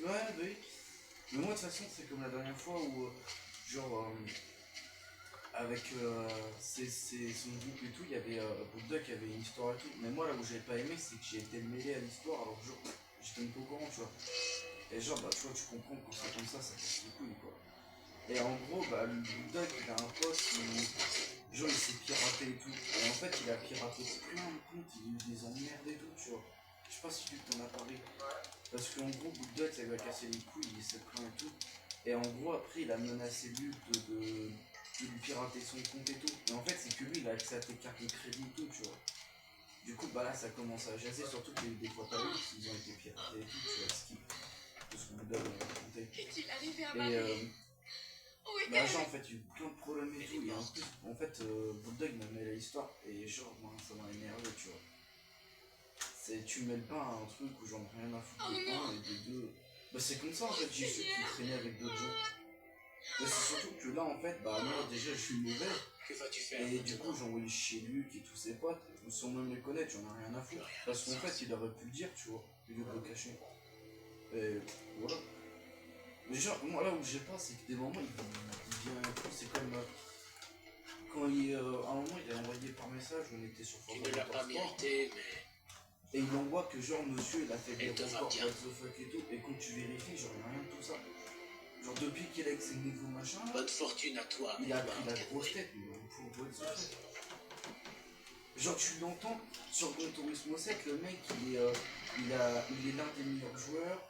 Ouais, bah oui. Mais moi, de toute façon, c'est comme la dernière fois où, genre, avec son groupe et tout, il y avait Bulldog qui avait une histoire et tout. Mais moi, là où j'avais pas aimé, c'est que j'ai été mêlé à l'histoire, alors que genre, j'étais même pas au courant, tu vois. Et genre, bah, tu vois, tu comprends que quand c'est comme ça casse les couilles, quoi. Et en gros, bah, le Bulldog, il a un poste où, genre, il s'est piraté et tout. Et en fait, il a piraté plein de comptes, il a eu des emmerdes et tout, tu vois. Je sais pas si tu t'en as parlé. Parce qu'en gros, Bulldog, ça lui a cassé les couilles, il s'est plaint et tout. Et en gros, après, il a menacé Luke de lui pirater son compte et tout. Et en fait, c'est que lui, il a accès à tes cartes de crédit et tout, tu vois. Du coup, bah là, ça commence à jaser, surtout qu'il y a eu des fois t'as vu qu'ils ont été piratés et tout, tu vois, ce qui. De ce que Bulldog a raconté. Qu'est-il arrivé à Et bah, genre, en fait, il y a eu plein de problèmes et tout. Et en plus, en fait, Bulldog m'a mêlé l'histoire. Et genre, moi, ça m'a énervé, tu vois. Tu mêles pas à un truc où j'en ai rien à foutre de un et de deux. Bah, c'est comme ça, en fait, j'ai su qu'il traînait avec d'autres gens. Mais c'est surtout que là, en fait, bah, moi, déjà, je suis mauvais. Que vas-tu faire? Et du coup, j'ai envoyé chez Luc et tous ses potes, sans même les connaître, j'en ai rien à foutre. Parce qu'en fait, il aurait pu le dire, tu vois, au lieu de le cacher. Et voilà. Mais genre, moi, là où j'ai pas, c'est que des moments, il vient un peu, c'est comme. Quand il, à un moment, il a envoyé par message, on était sur Tu ne l'as pas mérité, mais. et il envoie que genre monsieur il a fait des Elle te va records bien. what the fuck et tout, et quand tu vérifies, genre il y a rien de tout ça. Genre depuis qu'il a avec ses nouveaux machins, Bonne fortune à toi. il a pris la Edward grosse Kenway. tête, mais pour what the fuck. Genre tu l'entends sur Gran Turismo 7, le mec il est l'un des meilleurs joueurs,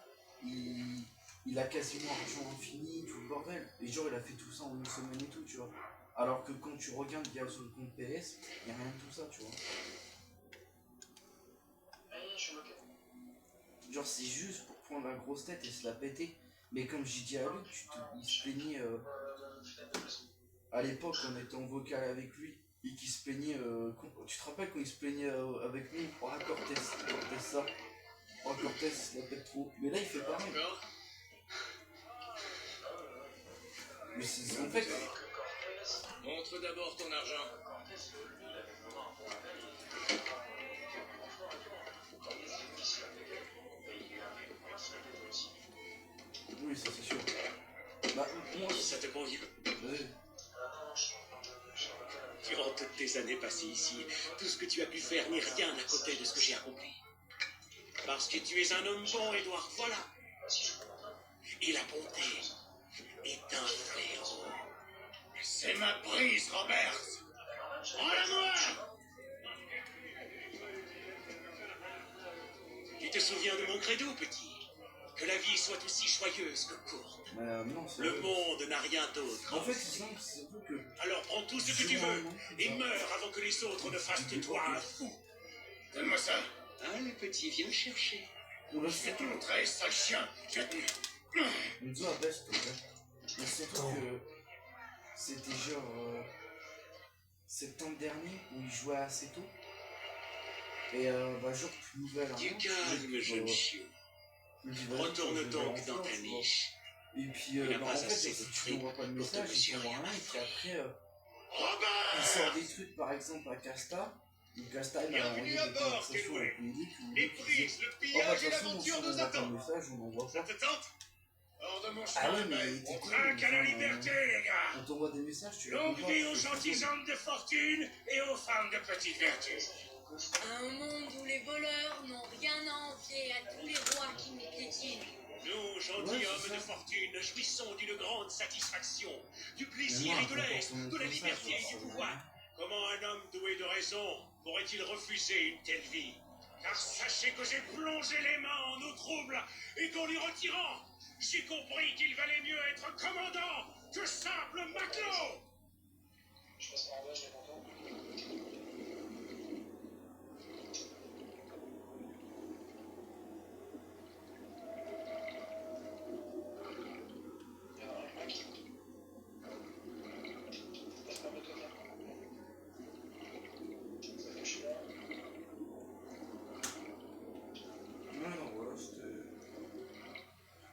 il a quasiment argent infini, tout le bordel. Et genre il a fait tout ça en une semaine et tout, tu vois. Alors que quand tu regardes via son compte PS, il n'y a rien de tout ça, tu vois. Genre c'est juste pour prendre la grosse tête et se la péter. Mais comme j'ai dit à Luc, il se plaignait à l'époque on était en vocal avec lui et qu'il se plaignait. Tu te rappelles quand il se plaignait avec nous? Oh Cortez ça. Oh Cortez il se la pète trop. Mais là il fait pareil. Mais c'est en fait. Montre d'abord ton argent. Oui, ça c'est sûr. Bah, moi, Si ça te convient. Ouais. Durant toutes tes années passées ici, tout ce que tu as pu faire n'est rien à côté de ce que j'ai accompli. Parce que tu es un homme bon, Edward, voilà. Et la bonté est un fléau. C'est ma prise, Robert. Rends-la-moi. Tu te souviens de mon credo, petit? Que la vie soit aussi joyeuse que courte. Non, c'est Le monde n'a rien d'autre. En fait, c'est simple, c'est surtout que. Alors prends tout ce que tu veux et meurs avant que les autres ne fassent de toi un fou. Donne-moi ça. Ah, le petit, viens le chercher. On va Je vais te montrer, sale chien. Nous disons après, s'il te plaît. Mais surtout que. C'était genre. Septembre dernier, où il jouait assez tôt. Et bah, genre, plus nouvelle. Du calme, jeune chiot. Retourne donc dans ta niche. Et puis, Il n'a bah, pas en fait, assez de si tu fric n'envoies pas de pour te message, il mesurer t'envoie à rien, ma et puis après, il Robert! sort des trucs, par exemple, à Casta, Casta il m'a envoyé Bienvenue des à bord, conversations Kenway. avec Milik où Les Milik disait prises, le oh bah de pillage et toute façon si l'aventure on nous envoie pas de attendent. message on n'envoie Ça pas. te tente? Hors de mon Ah ouais chemin, mais Ben. t'es On con, trinque à la enfin, liberté, les gars. on t'envoie des messages, tu réponds Longue pas, vie tu aux fais gentils ce que hommes de fortune et aux femmes de petite vertu. Un monde où les voleurs n'ont rien à envier à tous les rois qui nous piétinent. Nous, Ouais, gentilshommes c'est ça. de fortune, jouissons d'une grande satisfaction, du Mais plaisir moi, et de l'aise, comportement de la comme ça, liberté genre, et ça du veut pouvoir. rien. Comment un homme doué de raison pourrait-il refuser une telle vie? Car sachez que j'ai plongé les mains en eau trouble et qu'en l'y retirant, j'ai compris qu'il valait mieux être commandant que simple matelot. Je passe par là, je réponds pas. Il y a un mec. Passe par le côté. Ça fait que je suis là. Non, voilà, c'était...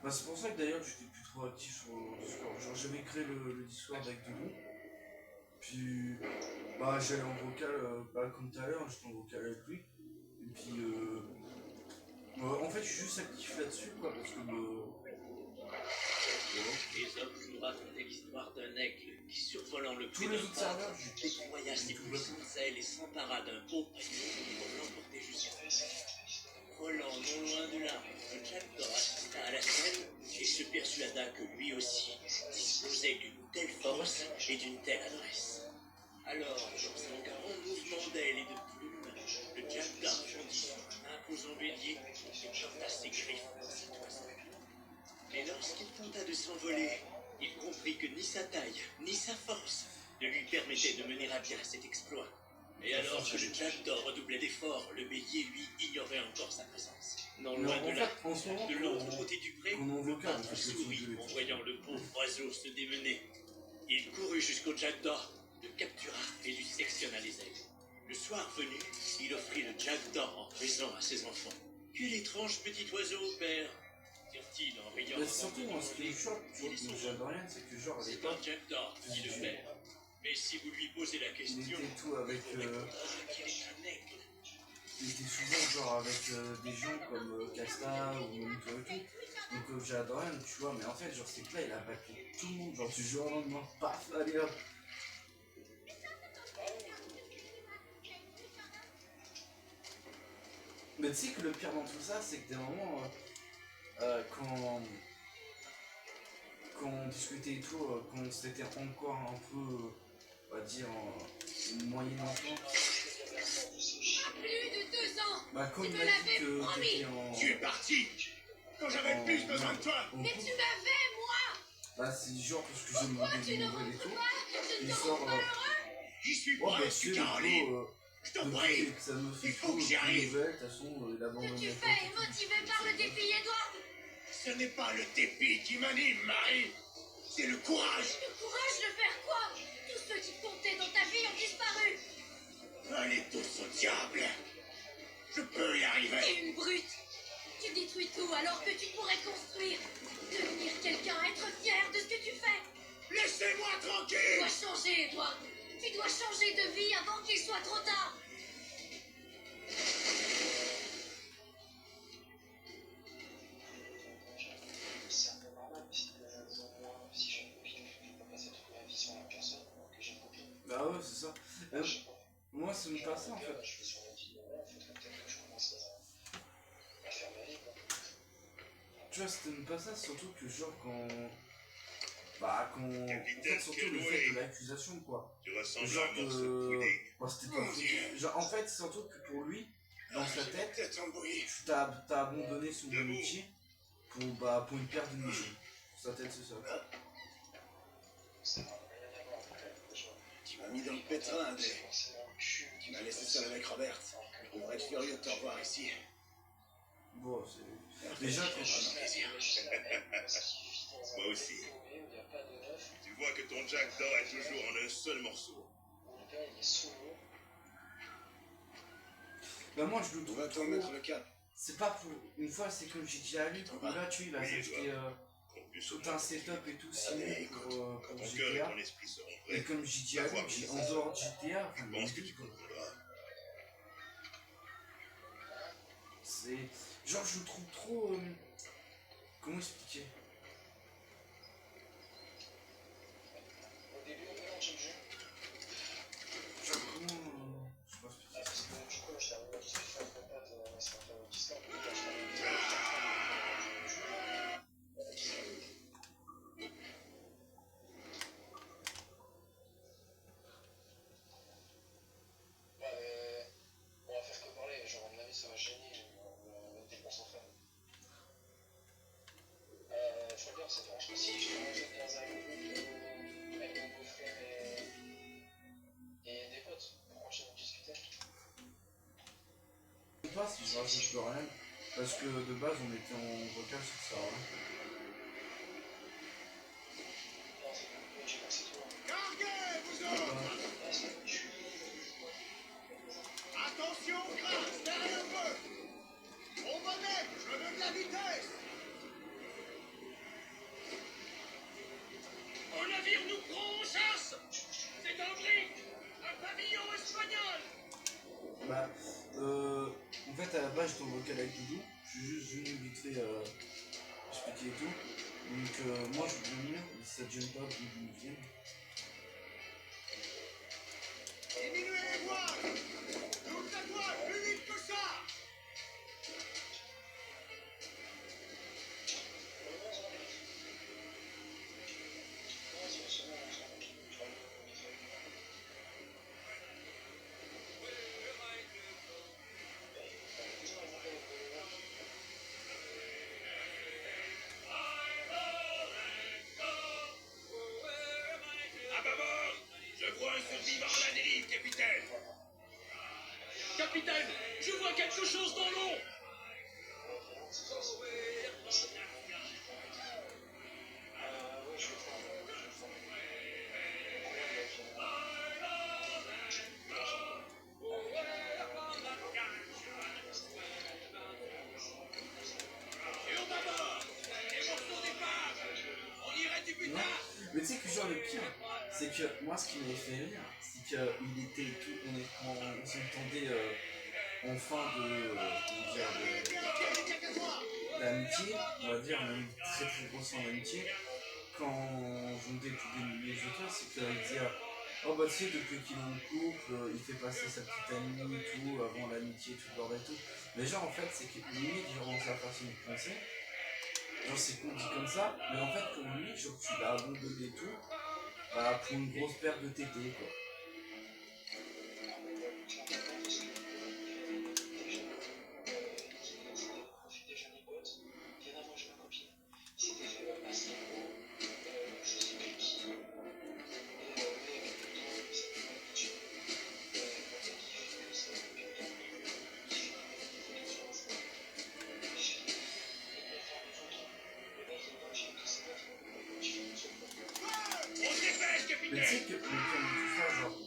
Bah, c'est pour ça que d'ailleurs j'étais plus trop actif sur le Discord. Genre j'avais créé le Discord avec Doudou. Puis bah j'allais en vocal, bah, comme tout à l'heure, j'étais en vocal avec lui. Et puis en fait je suis juste actif là-dessus quoi parce que Les hommes nous racontaient l'histoire d'un aigle qui, survolant le tous puits les d'un autres port, serveurs j'ai déploya ses puissantes ailes et s'empara d'un compagnon pour l'emporter jusqu'à volant non loin de là. Le Jackdaw assista à la scène et se persuada que lui aussi disposait d'une telle force et d'une telle adresse. Alors, dans un grand mouvement d'ailes et de plumes, le Jackdaw fondit sur un imposant bélier et porta ses griffes dans sa toison. Mais lorsqu'il tenta de s'envoler, il comprit que ni sa taille, ni sa force ne lui permettaient de mener à bien cet exploit. Et alors que le Jackdaw redoublait d'efforts, le bélier, lui, ignorait encore sa présence. Non loin en de là, fait en ce moment de l'autre côté du pré, qu'on est en le vocal, peintre parce que sourit tu veux- en voyant le pauvre oiseau se démener. Il courut jusqu'au Jackdaw, le captura et lui sectionna les ailes. Le soir venu, il offrit le Jackdaw en présent à ses enfants. Quel étrange petit oiseau, père, dirent-ils en riant. Mais surtout moi ce qui me choque, tu vois, que j'adore rien, c'est que genre à C'est l'époque un Jackdaw, dit le père. Mais si vous lui posez la il question, était tout avec il répondra qu'il est un aigle. il était souvent genre avec des gens comme Casta ou même toi et tout. Donc j'adore rien, tu vois, mais en fait genre c'est que là il a battu tout le monde, genre du jour au lendemain, paf, allez hop. Mais tu sais que le pire dans tout ça, c'est que des moments quand on discutait et tout, quand c'était encore un peu, on va dire, moyen enfant, Plus de 2 ans. bah quand Tu il me m'a dit l'avais que promis. t'étais en... Tu es parti quand j'avais le plus besoin de toi. en Mais couple, tu m'avais, moi. bah c'est genre parce que j'ai Pourquoi demandé tu des ne nouvelles et rentres tout. pas? Je ne Il te sort, rends pas J'y suis oh bah tu presque, sais, le Caroline. gros, Je t'en prie. depuis que ça me fait Il faut chaud, que j'y les arrive. nouvelles, de toute façon, il abandonne Ce que tu la fais est porte. motivé par le défi, Edward. Ce n'est pas le dépit qui m'anime, Marie. C'est le courage. Le courage de faire quoi? Tous ceux qui comptaient dans ta vie ont disparu. Allez tous au diable. Je peux y arriver. T'es une brute. Tu détruis tout alors que tu pourrais construire. Devenir quelqu'un, être fier de ce que tu fais. Laissez-moi Tu tranquille. dois changer, Edward. Tu dois changer de vie avant qu'il soit trop tard. C'est un peu normal, mais si si j'ai une copine, je peux pas passer toute ma vie sur la personne que j'ai une copine. Bah ouais, c'est ça. Je sais pas. Moi, ça me passe en fait. Je vais sur la vie, il faudrait peut-être que je commence à faire ma vie, quoi. Tu vois, c'était même pas ça, surtout que genre quand... Bah quand... En fait, surtout le fait de l'accusation, quoi. Tu ressembles Genre à un morceau de que... pudding. Bon, c'était pas fou. Genre, en fait, surtout que pour lui, dans sa tête, Tête embrouillée. t'as abandonné son amitié pour une paire de nichons. Sa tête, c'est ça. Ça n'a rien à voir, je vois. Tu m'as mis dans le pétrin, C'est André. forcément le cul. Tu m'as laissé seul avec Robert. On devrait être furieux de te revoir ici. Bon, c'est... Déjà, quand... plaisir. Moi aussi. Tu vois que ton Jackdaw est toujours en un seul morceau. Mon père, il est sous l'eau. Bah moi, je le On trouve va t'en trop... mettre le cap. C'est pas pour... Une fois, c'est comme j'ai dit à lui, où là, tu vois, il va Oui, s'acheter tout un setup et tout, signé pour Ton cœur et GTA. ton esprit seront Et prêts. comme j'ai dit à lui, j'ai en dehors de GTA, enfin, Je pense que tu comprendras. c'est... Genre, je le trouve trop... Comment expliquer? Au début, on mélange le jeu. Genre, comment... je sais pas expliquer. Parce que du coup, là, je termine ma discussion avec mon pote sur le Discord. On va faire que parler, genre à mon avis ça va gêner dès qu'on s'en fait. Folder, ça te dérange pas si je te rajoute dans un groupe avec mon beau-frère et des potes pour continuer de discuter. Je sais pas si je rajoute plus rien, parce que de base on était en vocal sur ça. Hein. Non, c'est cool, mais je sais pas si c'est toi. Larguez, vous autres! Ah, c'est je suis. Attention, grâce, derrière un peu! Au bonnet, je veux de la vitesse! Un navire nous prend en chasse. C'est un brick, un pavillon espagnol. Bah, en fait à la base j'étais en vocal avec Doudou, je suis juste venu vite fait expliquer et tout. Donc moi je veux venir, si ça te gêne pas, Doudou vienne. Diminuez les voiles! Toute la toile, plus vite que ça! À bâbord, je vois un survivant à la dérive, capitaine. Capitaine, je vois quelque chose dans l'eau. Oui, je vais faire. Sur bâbord, les morceaux d'épave. On irait du Non. butin. Mais tu sais que genre le pire, c'est que moi ce qui m'avait fait rire, c'est qu'il était tout, on s'entendait en fin de, comment dire, d'amitié, on va dire, même très très grosse en amitié, quand je montais tous les auteurs, c'est qu'il disait oh bah tu sais depuis qu'il est en couple, il fait passer sa petite amie et tout, avant l'amitié, tout le bordel et tout. Mais genre en fait c'est que limite j'ai commencé à faire son penser. Genre c'est qu'on dit comme ça, mais en fait comme lui, genre tu l'as abandonné et tout, bah pour une grosse perte de tété quoi. Déjà des potes, viens à manger ma copine. Il s'était fait passer en gros, je sais plus qui, et le mec, il s'appelle Mathieu. Le mec, il fait ça depuis longtemps. Il fait des photos sur Insta. J'ai dit, il va faire des photos. Le mec, il va chez tous ses potes. Je fais une seule photo. On se dépêche, Mais tu sais capitaine. que le pire de tout ça, genre,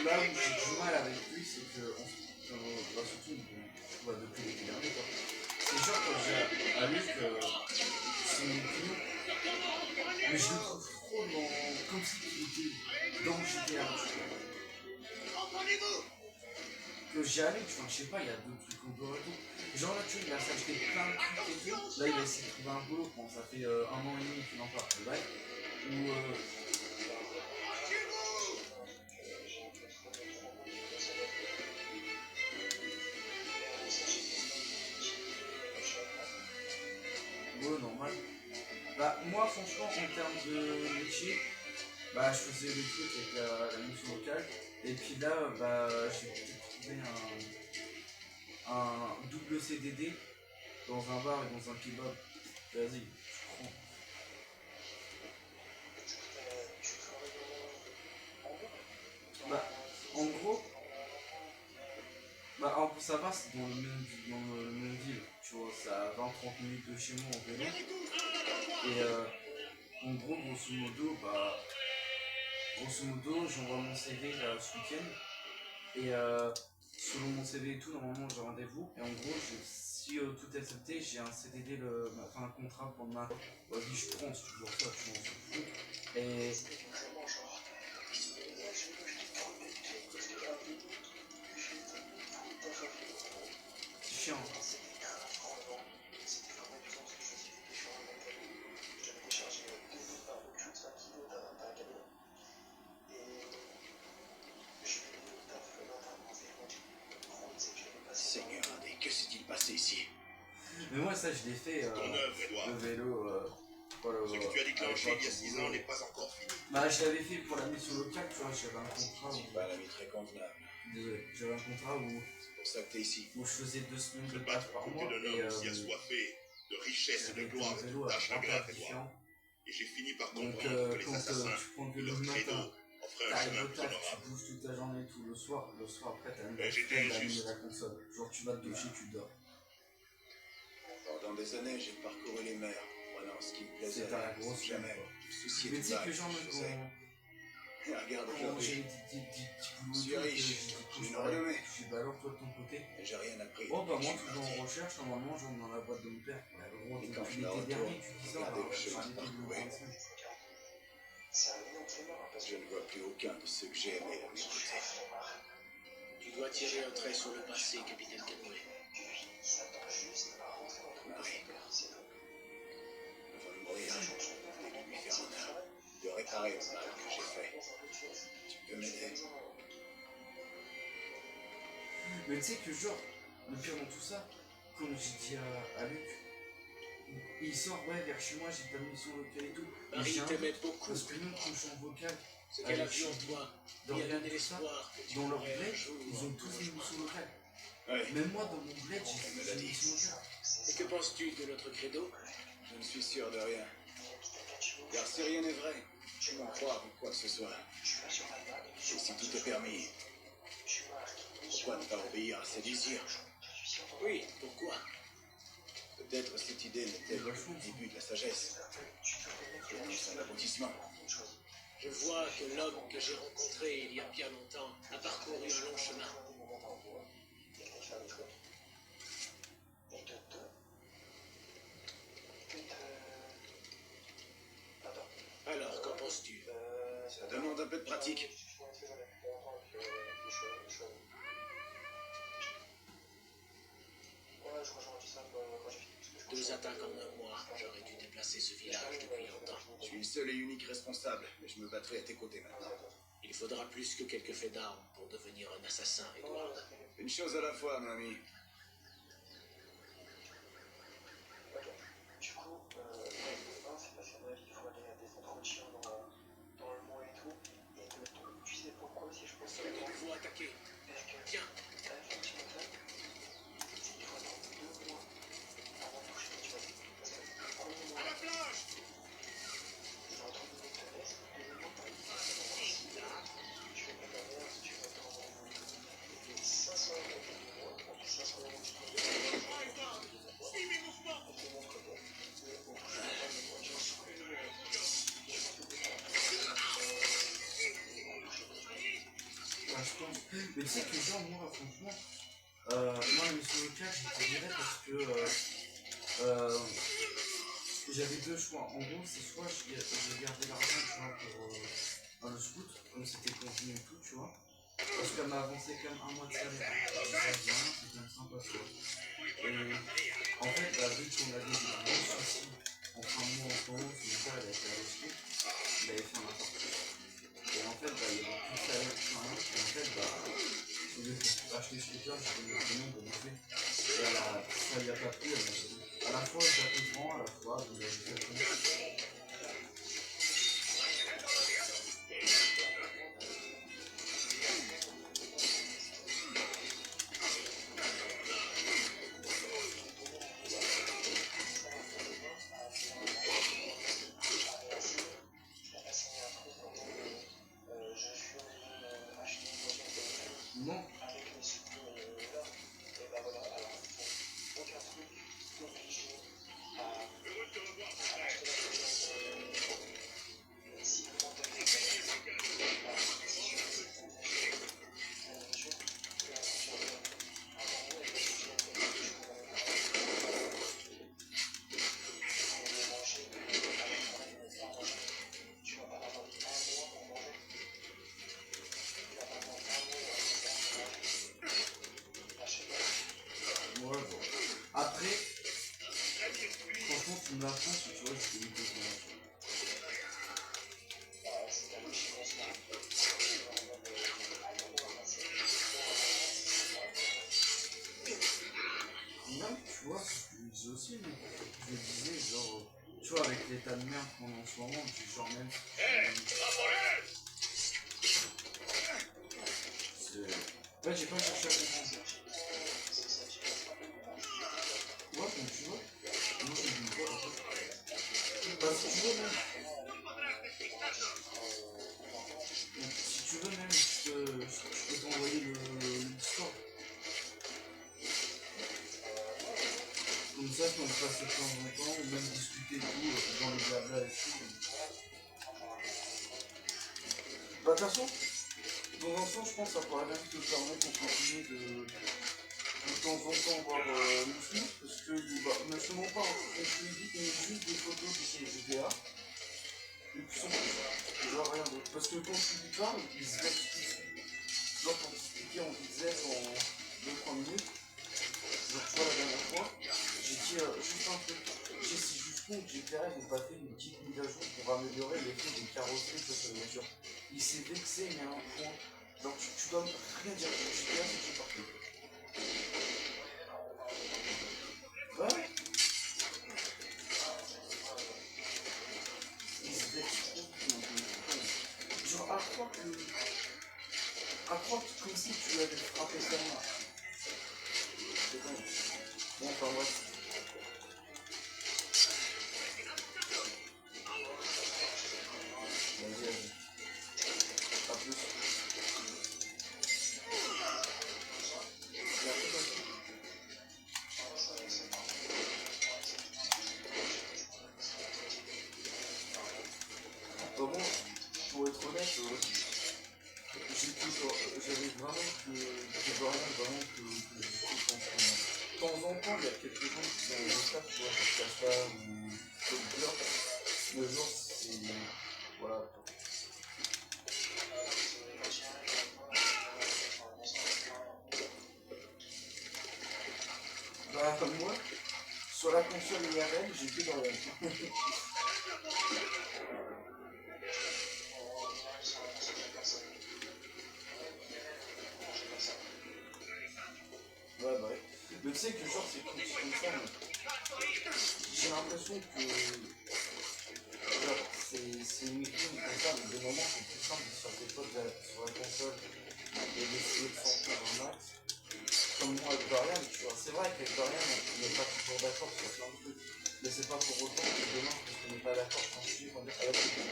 là où j'ai du mal avec lui, c'est que, bah, surtout bah, depuis l'été dernier, quoi. C'est genre quand j'ai à lui que c'est mon opinion, mais je le trouve trop dans, comme si il était dans GTA, tu vois. Comprenez-vous? Que j'ai allé, tu vois, je sais pas, il y a d'autres trucs au bureau et tout. Genre là, tu vois, il va s'acheter plein de trucs et tout. Là, il va essayer de trouver un boulot, bon, ça fait 1 an et demi qu'il en parle, c'est vrai. Où, Chez-vous! J'ai un peu de photos trop beaux, ça va être ça, j'ai des stories, ouais, normal. Bah, moi, franchement, en termes de métier, bah, je faisais des trucs avec la mission locale. Et puis là, bah, j'ai peut-être trouvé un double CDD dans un bar et dans un kebab. Vas-y, je prends. tu travailles en groupe? Bah, en gros, bah, alors, pour savoir, c'est dans le même ville. Tu vois, c'est à 20-30 minutes de chez moi en vélo. Et en gros, grosso modo, j'envoie mon CV là, ce week-end. Et selon mon CV et tout, normalement j'ai rendez-vous. Et en gros, si tout est accepté, j'ai un CDD, enfin un contrat pour demain. Vas-y, je prends, c'est toujours ça, tu m'en fous. Et chiant. C'était vraiment épuisant parce que je faisais des choses en même j'avais déchargé 25 kilos d'un camion. Et je suis venu au taf le matin en zéro. Tu sais que je l'avais passé. Seigneur, Adé, que s'est-il passé ici? Mais moi, ça, je l'ai fait. Ton œuvre, Edouard. Le vélo. Ce que tu as déclenché il y a 6 ans n'est pas encore fini. Bah, je l'avais fait pour la mission locale, tu vois. J'avais un contrat où. C'est pas un ami très convenable. Désolé, j'avais un contrat où, C'est pour ça que t'es ici. où je faisais 2 semaines Se de battre taf par pour mois. côté d'un Et homme aussi assoiffé de richesse et de avec gloire un est vélo une à tâche 3 ingrate, places Edouard. différents. Et j'ai fini par Donc, comprendre que les quand assassins, tu prends le de vélo leur le credo, matin, offraient un t'arrives chemin au plus taf, tu honorable. bouges toute la journée et tout. Le soir après, t'as une j'étais flemme d'allumer juste. la console. Genre, tu vas te doucher, tu dors. Pendant des années, j'ai parcouru les mers, prenant ce qui me plaisait, C'est à la grosse sans jamais flemme, quoi. me soucier Mais du tu sais mal que genre, je faisais. quand. Et regarde Quand j'ai aujourd'hui, des petits boulots Je suis et tout, riche, quand j'ai je une parlais, renommée. je dis bah alors toi de ton côté. j'ai rien appris. Oh bah depuis moi que je suis toujours en parti. recherche, normalement je rentre dans la boîte de mon père. Ouais, gros, Et quand je depuis me l'été retourne, dernier, tu dis ça, regardez le enfin, chemin l'été parcouru. 2025. C'est un énorme flemmard parce Je que ne vois plus aucun de ceux que j'ai aimés à mes je suis côtés. un flemmard. Tu dois tirer un trait sur le passé, capitaine Canoë. Puis il s'attend juste à rentrer dans le Marie. son père, c'est tout. Avant de mourir, je voulais lui faire honneur, de réparer le mal que j'ai fait. Tu peux m'aider? Mais tu sais que genre, le pire dans tout ça, comme j'ai dit à Luc, il sort ouais vers chez moi, j'ai pas de mission locale et tout. Mais Marie j'ai un t'aimait doute, beaucoup. parce que même quand je suis en vocal, Ce qu'elle a avec vu en Chili, toi dans lui a rien donné tout ça, l'espoir que tu dans leur pourrais un bled, jour ils ont tous des rejoindre. missions locales. Oui, Même moi dans mon bled, Elle me j'ai l'a des dit. missions locales. Et que penses-tu de notre credo? je ne suis sûr de rien. Car si rien n'est vrai, tu m'en crois ou quoi que ce soit. Je suis là sur la balle. Et si tout est permis, Je suis marqué. pourquoi ne pas obéir à ses désirs? Je suis sûr. Oui, pourquoi? Peut-être cette idée n'était que le début de la sagesse. C'est un aboutissement. Je vois que l'homme que j'ai rencontré il y a bien longtemps a parcouru un long chemin. Alors, qu'en penses-tu? Ça demande un peu de pratique. Deux attaques en un mois. J'aurais dû déplacer ce village depuis longtemps. Je suis le seul et unique responsable, mais je me battrai à tes côtés maintenant. Il faudra plus que quelques faits d'armes pour devenir un assassin, Edward. Une chose à la fois, mon ami. Du coup, c'est parce qu'à mon avis, il faut aller à des entretiens dans le mois et tout. Et de tout, tu sais pourquoi si je pense que Il faut attaquer. parce que Tiens, effectivement, il faut attendre 2 mois avant de toucher, tu vois. Parce que le premier mois, À la plage! c'est entre guillemets de l'Est, le deuxième mois, tu fais pas ta merde, tu vas te rendre 500 € le mois, donc 500 € tu peux Suis mes mouvements! Enfin, je pense. Mais tu sais que genre moi franchement, moi la mission locale j'ai viré parce que j'avais deux choix. En gros c'est soit je gardais l'argent tu vois pour le scout, comme c'était convenu et tout tu vois. Parce qu'elle m'a avancé quand même un mois de salaire. C'est quand même sympa tu vois. Et en fait bah, vu qu'on avait des gros soucis en fin de mois en ce moment, son père il a été arrêté, il avait fait un appart. Et en fait, bah, il y avait plus de salaire, plus rien. Et en fait, bah, au lieu de acheter ce scooter, j'ai donné le pognon pour bouffer. Et ça lui a pas plu, elle m'a dit. À la fois, je la comprends, à la fois, vous l'avez fait comprendre. Non, avec les sous là, et bah voilà, alors il faut aucun truc obligé à Heureux de te revoir, mon frère. acheter la Une vacances, tu vois, je fais une chose. Même, tu vois, ce que je me disais aussi, mais je me disais, genre, tu vois, avec l'état de merde qu'on a en ce moment, du genre même. Ouais, j'ai pas cherché à comprendre. Ouais, donc tu vois, moi je me dis quoi en fait. Bah, si tu veux même. Donc, si tu veux même, je peux t'envoyer le Discord. Comme ça, on peut passer de temps en temps, ou même discuter tout, dans le blabla et tout. Bah, de toute façon, de temps en temps, je pense que ça pourrait même te permettre de continuer de temps en temps voir nous suivre, parce que, bah, ne se ment pas, on te dit qu'on met juste des photos de ces GTA, et puis sans plus, genre rien d'autre. Parce que quand tu lui parles, il se gâte tout de suite. Genre, pour t'expliquer en vitesse en 2-3 minutes, genre, tu vois, la dernière fois, j'ai dit juste un truc. J'ai si jusqu'où GTR ils n'ont pas fait une petite mise à jour pour améliorer l'effet des carrosseries de la voiture. Il s'est vexé, mais à un point. Genre, tu dois rien dire. GTR, c'est parfait. Ouais. Il se vexe trop. Genre, à croire comme si tu l'avais frappé sa main. C'est dingue. Bon, enfin, bref. Vas-y, vas-y. À plus. Bah bon, pour être honnête, j'avais vraiment que vraiment que je trouve en ce moment. De temps en temps, il y a quelques gens qui sont en retard, tu vois, sur Kasta ou Soldier. Le jour, c'est. Voilà. Bah, comme moi, sur la console IRL, j'ai que dans la. Ouais, bah ouais. Mais tu sais que genre, c'est comme ça, mais j'ai l'impression que. Genre, c'est une icône comme ça, mais des moments c'est plus simple sur tes potes sur la console et d'essayer de sentir un max. Comme moi avec Dorian, tu vois. C'est vrai qu'avec Dorian, on n'est pas toujours d'accord sur plein de trucs. Mais c'est pas pour autant que demain, parce qu'on n'est pas d'accord sur un sujet, qu'on dit ça va être cool.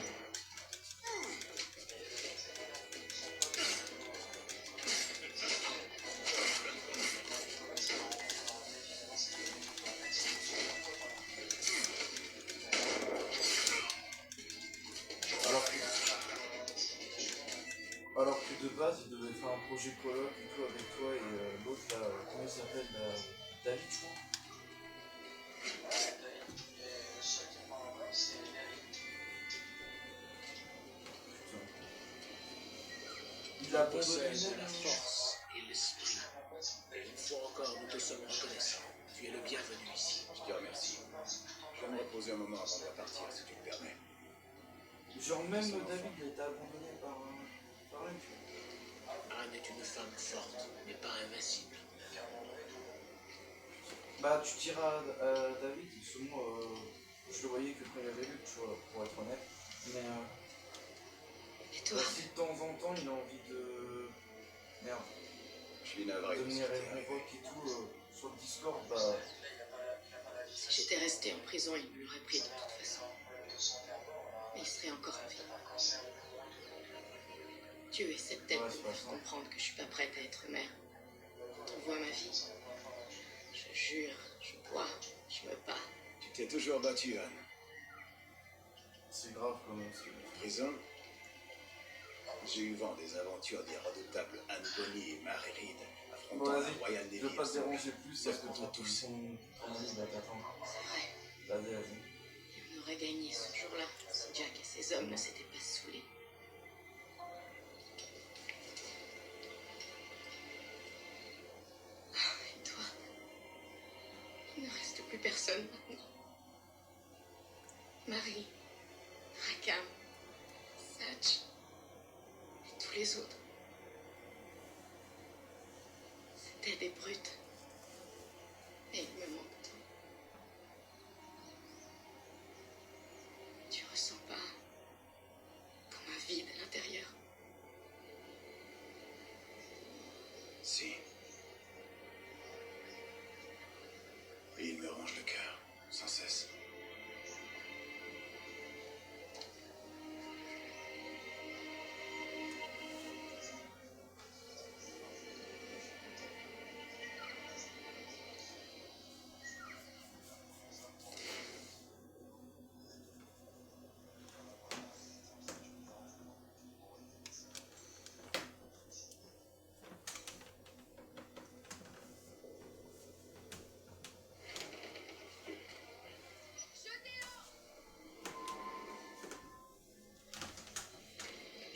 Alors que de base, il devait faire un projet coloc et tout avec toi et l'autre là, comment il s'appelle David, je crois. Il a abandonné Possède même. la force et l'esprit. Une fois encore, nous te sommes reconnaissants. Tu es le bienvenu ici. Je te remercie. Je vais me reposer un moment avant de repartir, si tu me permets. Genre même David, il a été abandonné par lui. Anne est une femme forte, mais pas invincible. Bah tu diras à David, parce que moi, je le voyais que quand il y avait lu, tu vois, pour être honnête. Mais Et toi, si de temps en temps il a envie de. Merde. Je suis navré. De venir invoquer et tout sur le Discord, bah. si j'étais restée en prison, il me l'aurait pris de toute façon. Mais il serait encore en vie. Dieu essaie peut-être Ouais, de c'est me pas faire ça. comprendre que je suis pas prête à être mère. Quand on voit ma vie, je jure, je bois, je me bats. Tu t'es toujours battu, Anne. C'est grave quand même. Prison. J'ai eu vent des aventures des redoutables Anne Bonny et Mary Reed affrontant Bon, la vas-y, royale je des veux pas te déranger plus C'est parce que contre ton tous. ton ami va t'attendre. C'est vrai, Vas-y. et on aurait gagné ce jour-là si Jack et ses hommes ne s'étaient pas saoulés. Ah, et toi, il ne reste plus personne maintenant. Marie, Rakam, Satch et tous les autres. C'était des brutes. Et il me manque tout. Tu ressens pas comme un vide à l'intérieur? Si. Et il me ronge le cœur, sans cesse.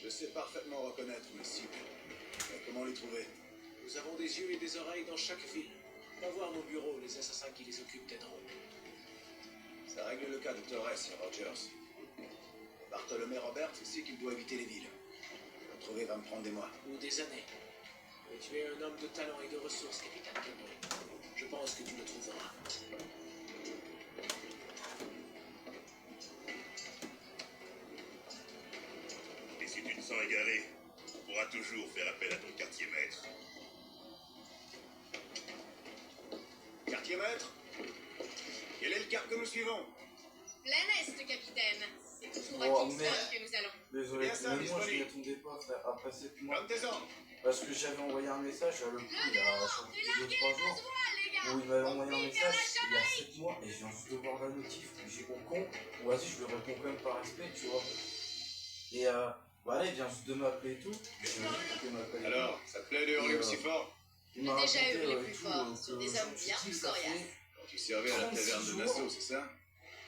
Je sais parfaitement reconnaître mes cibles. Mais comment les trouver? Nous avons des yeux et des oreilles dans chaque ville. Va voir nos bureaux, les assassins qui les occupent t'aideront. Ça règle le cas de Torres et Rogers. Bartholomé Robert sait qu'il doit éviter les villes. Le trouver va me prendre des mois. Ou des années. Mais tu es un homme de talent et de ressources, capitaine Cameron. Je pense que tu le trouveras. Et si tu te sens égaré, tu pourras toujours faire appel à ton quartier maître. Quartier maître? Quelle est le cap que nous suivons? Plein Est, capitaine. C'est toujours à Oh, Kingston merde. que nous allons. Désolé, Bien ça, mais moi je disponible. m'y attendais pas, frère, après 7 mois. Comme tes ordres. Parce que j'avais envoyé un message à le coup, il y a 2-3 jours, où il m'avait envoyé un message il y a 7 mois, et je viens juste de voir la notif. J'ai au con, ou vas-y, je lui réponds quand même par respect, tu vois. Et voilà, il vient juste de m'appeler et tout. Je lui ai dit qu'il m'appelle. Alors, ça te plaît de hurler aussi fort? Il m'a J'ai déjà raconté, hurlé et plus tout, fort sur des hommes je bien me suis dit, plus ça coriaces. fait- Quand tu servais à la taverne de Nassau, c'est ça?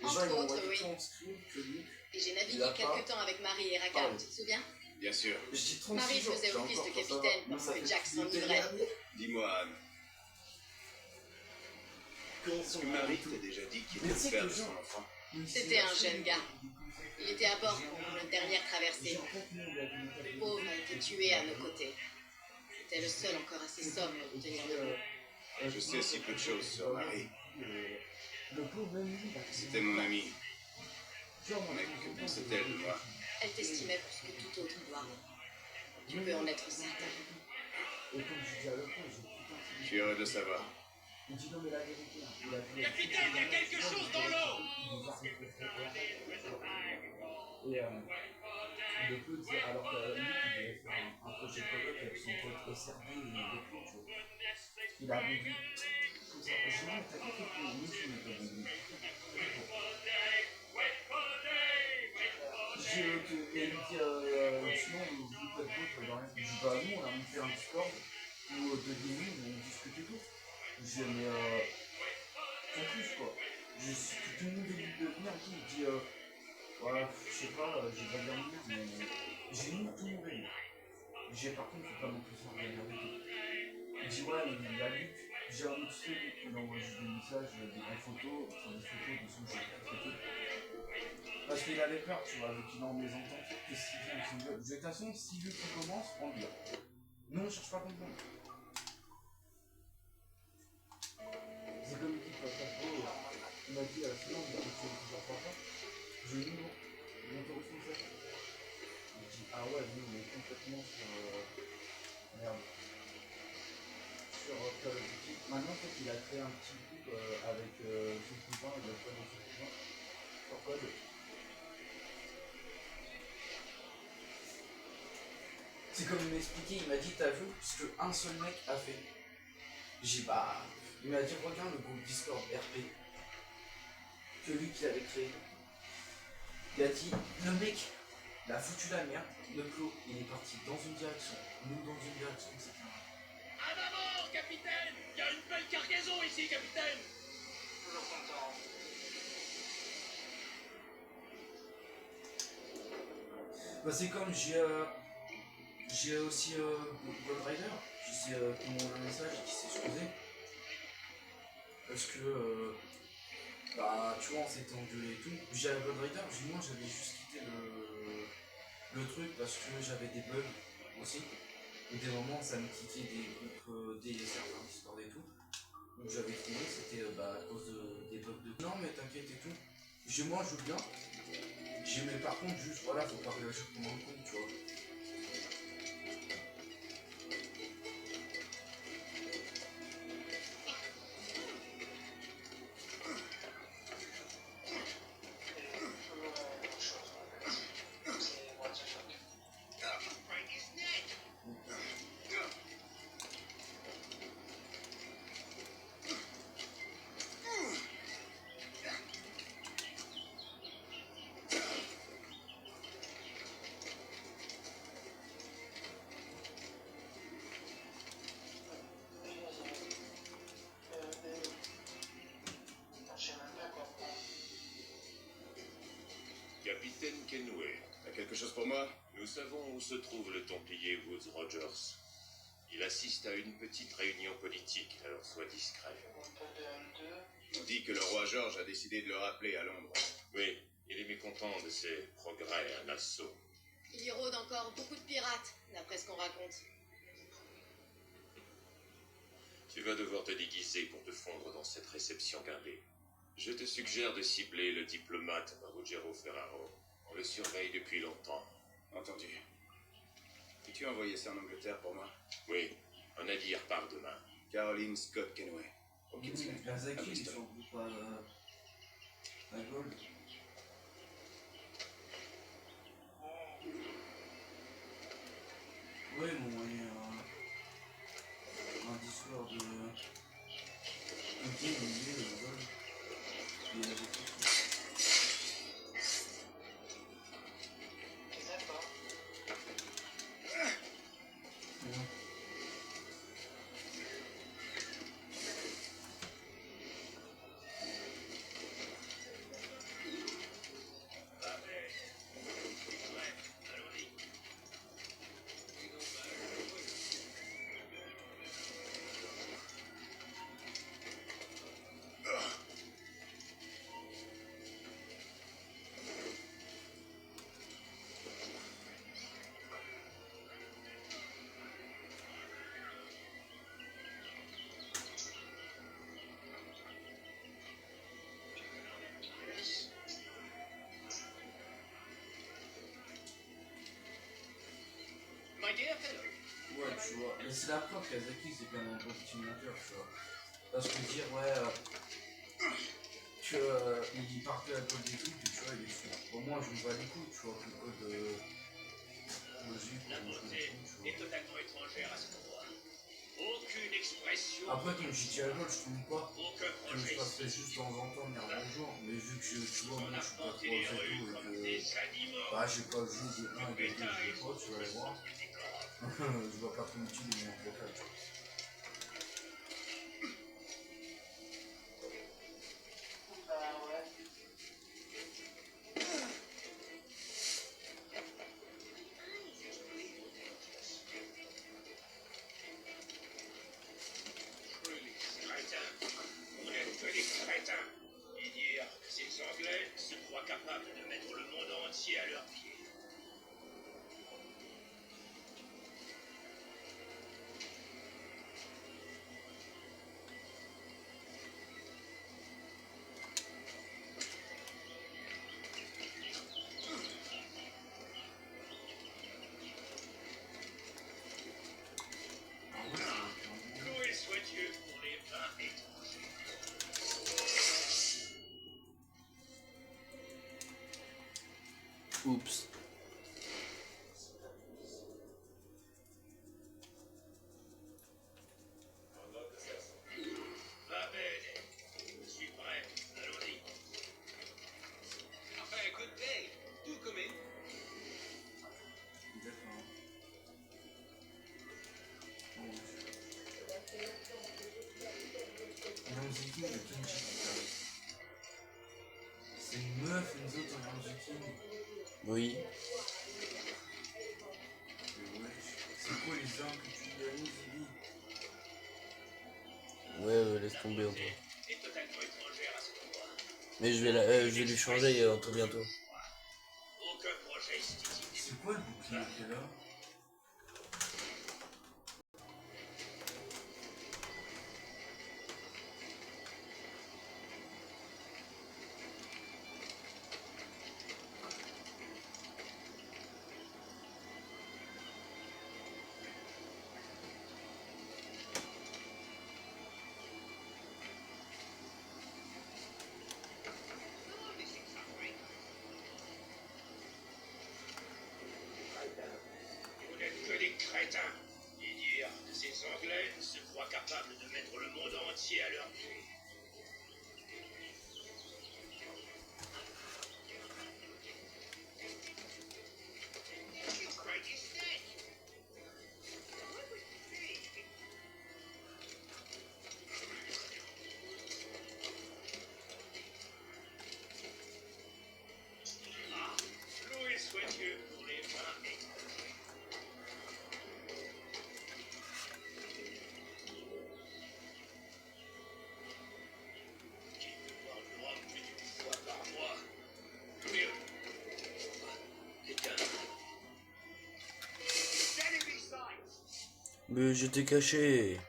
Les gens ils Entre m'ont autres, envoyé oui. tout en screen que lui. Et j'ai navigué Il a pas quelque temps avec Marie et Rakam, parlé. tu te souviens? Bien sûr. Je dis 36 Marie jours, faisait j'ai office encore de pour savoir. capitaine Moi, pendant ça que fait Jack depuis l'été s'enivrait. dernier. Dis-moi, Anne, est-ce que Marie t'a déjà dit qu'il Mais était tu le sais père que de genre- son enfant? C'était un jeune gars. Il était à bord pour notre dernière traversée. Le pauvre a été tué à nos côtés. C'était le seul encore assez sobre pour tenir debout. Je sais si peu de choses sur Marie. C'était mon amie. Mais que pensait-elle de moi? Elle t'estimait plus que tout autre, Edouard. Tu peux en être certain. Je suis heureux de le savoir. Capitaine, il y a quelque chose dans l'eau! Et de peu, tu sais, alors que lui, il devait faire un projet colloque avec son pote SRD et des clous, tu vois. Il a vendu tout ça. Je dis, non, t'as pas fait pour nous, tu n'as pas vendu. J'ai que, et elle me dit, sinon, vous faites quoi, dans rien. Je dis, bah, nous, on a monté un Discord où de gaming, on discute et tout. Je dis, mais en plus, quoi. Tout le monde est libre de venir et tout. Il dit, voilà, je sais pas, j'ai pas bien venir, mais j'ai mis tout mon vélo. J'ai par contre, faut pas non plus faire venir avec tout. Il dit, ouais, il y a Luc, j'ai un autre Luc, il envoie juste des messages, en photo, enfin des photos de son jeu. Parce qu'il avait peur, tu vois, vu qu'il est en mésentente, que s'il vient avec son jeu. De toute façon, si Luc commence, on le dit. Nous, on cherche pas à comprendre. C'est comme il dit, il m'a dit, sinon, on va tuer plusieurs fois. J'ai mis mon responsable. Il dit, ah ouais, nous on est complètement sur. Merde. Sur Call of Duty. Maintenant, en fait, il a créé un petit groupe avec son cousin, il a fait dans son cousin. Sur code. C'est comme il m'expliquait, il m'a dit, t'as vu ce qu'un seul mec a fait. J'ai bah. Il m'a dit, regarde le groupe Discord RP. Que lui qui l'avait créé. Il a dit, le mec, il a foutu la merde, le clos, il est parti dans une direction, nous dans une direction, etc. À d'abord, capitaine! Il y a une belle cargaison ici, capitaine! Toujours content. Bah c'est comme j'ai aussi Gold Rider qui s'est qui m'a envoyé un message et qui s'est excusé parce que Bah, tu vois, on s'était engueulé et tout. J'ai la God Rider, moi j'avais juste quitté le truc parce que j'avais des bugs aussi. Et des moments, ça me kickait des groupes, des serveurs Discord et tout. Donc j'avais trouvé, c'était bah, à cause des bugs de. Non, mais t'inquiète et tout. Moi, je joue bien. Mais par contre, juste voilà, faut pas réagir comme un con, tu vois. Capitaine Kenway, T'as quelque chose pour moi? nous savons où se trouve le Templier Woods Rogers. Il assiste à une petite réunion politique, alors sois discret. On dit que le roi George a décidé de le rappeler à Londres. Oui, il est mécontent de ses progrès à Nassau. Il y rôde encore beaucoup de pirates, d'après ce qu'on raconte. Tu vas devoir te déguiser pour te fondre dans cette réception gardée. Je te suggère de cibler le diplomate Ruggiero Ferraro. On le surveille depuis longtemps. Entendu. Peux-tu envoyer ça en Angleterre pour moi? Oui, un navire part demain. Caroline Scott Kenway. Au Kingsland. à Kazaki, ils Bristol. sont groupe à Gold. Oui, ils m'ont envoyé un Discord de. Ok, il est le Gold. Et j'ai tout. My dear fellow, Ouais, tu vois. Mais c'est la preuve Kazaki, c'est quand même un bon petit monteur, tu vois. Parce que dire, il part que la code des trucs, tu vois, il est fou. Au moins, je me bats les couilles, tu vois, que le code logique, La ou je beauté tu est vois. totalement étrangère à ce pouvoir. Aucune expression. Après, comme je dis à Gold, je trouve pas Aucun que je projet. passerai juste de temps en temps dire bonjour, mais vu que tu vois, moi je suis pas trop Arpenter les fait rues tout comme et des que animaux. bah, j'ai pas le jeu de 1 et de 2 Bétail, je pas, tu vas aller voir. Je vois pas trop utile mon vocal, tu vois. Crétins. On n'est que des crétins. Et dire que ces Anglais se croient capables de mettre le monde entier à leurs pieds. Ah ouais, c'est un Loué soit Dieu pour les vins étrangers. Oups. Va bene. Je suis prêt. Allons-y. Enfin, good day. Do come in. D'accord. Bon. Ramsey King, le Kenji, putain. C'est une meuf, une autre en Ramsey King. Oui. Mais ouais, c'est quoi les armes que tu lui as mis, Zibi? Ouais, laisse tomber, Antoine. Est totalement étrangère à ce pouvoir. Mais je vais lui changer tout bientôt. Aucun projet esthétique. C'est quoi le bouclier qui est là? Vous n'êtes que des crétins. Et dire que ces Anglais se croient capables de mettre le monde entier à leur pied. Ah, loué soit Dieu pour les mains et qui peut voir le Rome plus d'une fois par mois. Mieux. Quelqu'un. Mais j'étais caché.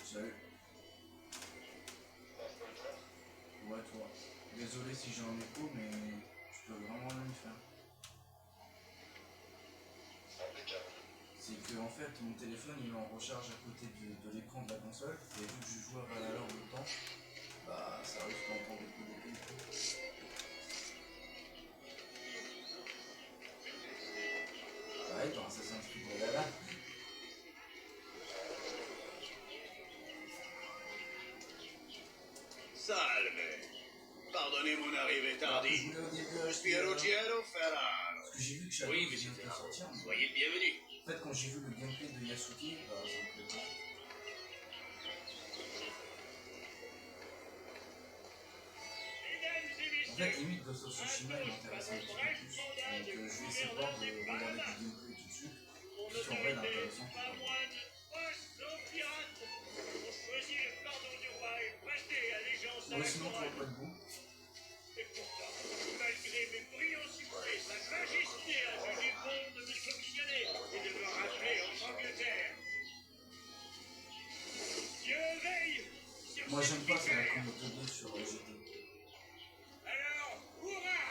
Salut. Ouais, toi. Désolé si j'ai un écho, mais je peux vraiment rien y faire. C'est que en fait mon téléphone il est en recharge à côté de l'écran de la console et vu que je joue à Valhalla en même temps, bah ça risque d'entendre des coups d'épée. Pareil dans Assassin's Creed Valhalla. Salve. Pardonnez mon arrivée Je tardive. voulais au début Je suis acheter, Ruggiero Ferraro. parce que j'ai vu que Shadow Oui, venait monsieur de Ferraro. sortir. Soyez le bienvenu. En fait quand j'ai vu le gameplay de Yasuki, bah ça me plaît pas. En fait, limite, Ghost of Tsushima, il m'intéresse un petit peu plus. Donc, je vais essayer de voir de regarder du gameplay tout de suite. Puis, en vrai, il est intéressant. Ouais, sinon, tu vois pas de goût. Et pourtant, malgré mes brillants succès, sa majesté a jugé bon de me commissionner et de me rappeler en Angleterre. Dieu veille sur Moi, cette j'aime pas faire la vipère. combo 2 sur GT. Alors, hurrah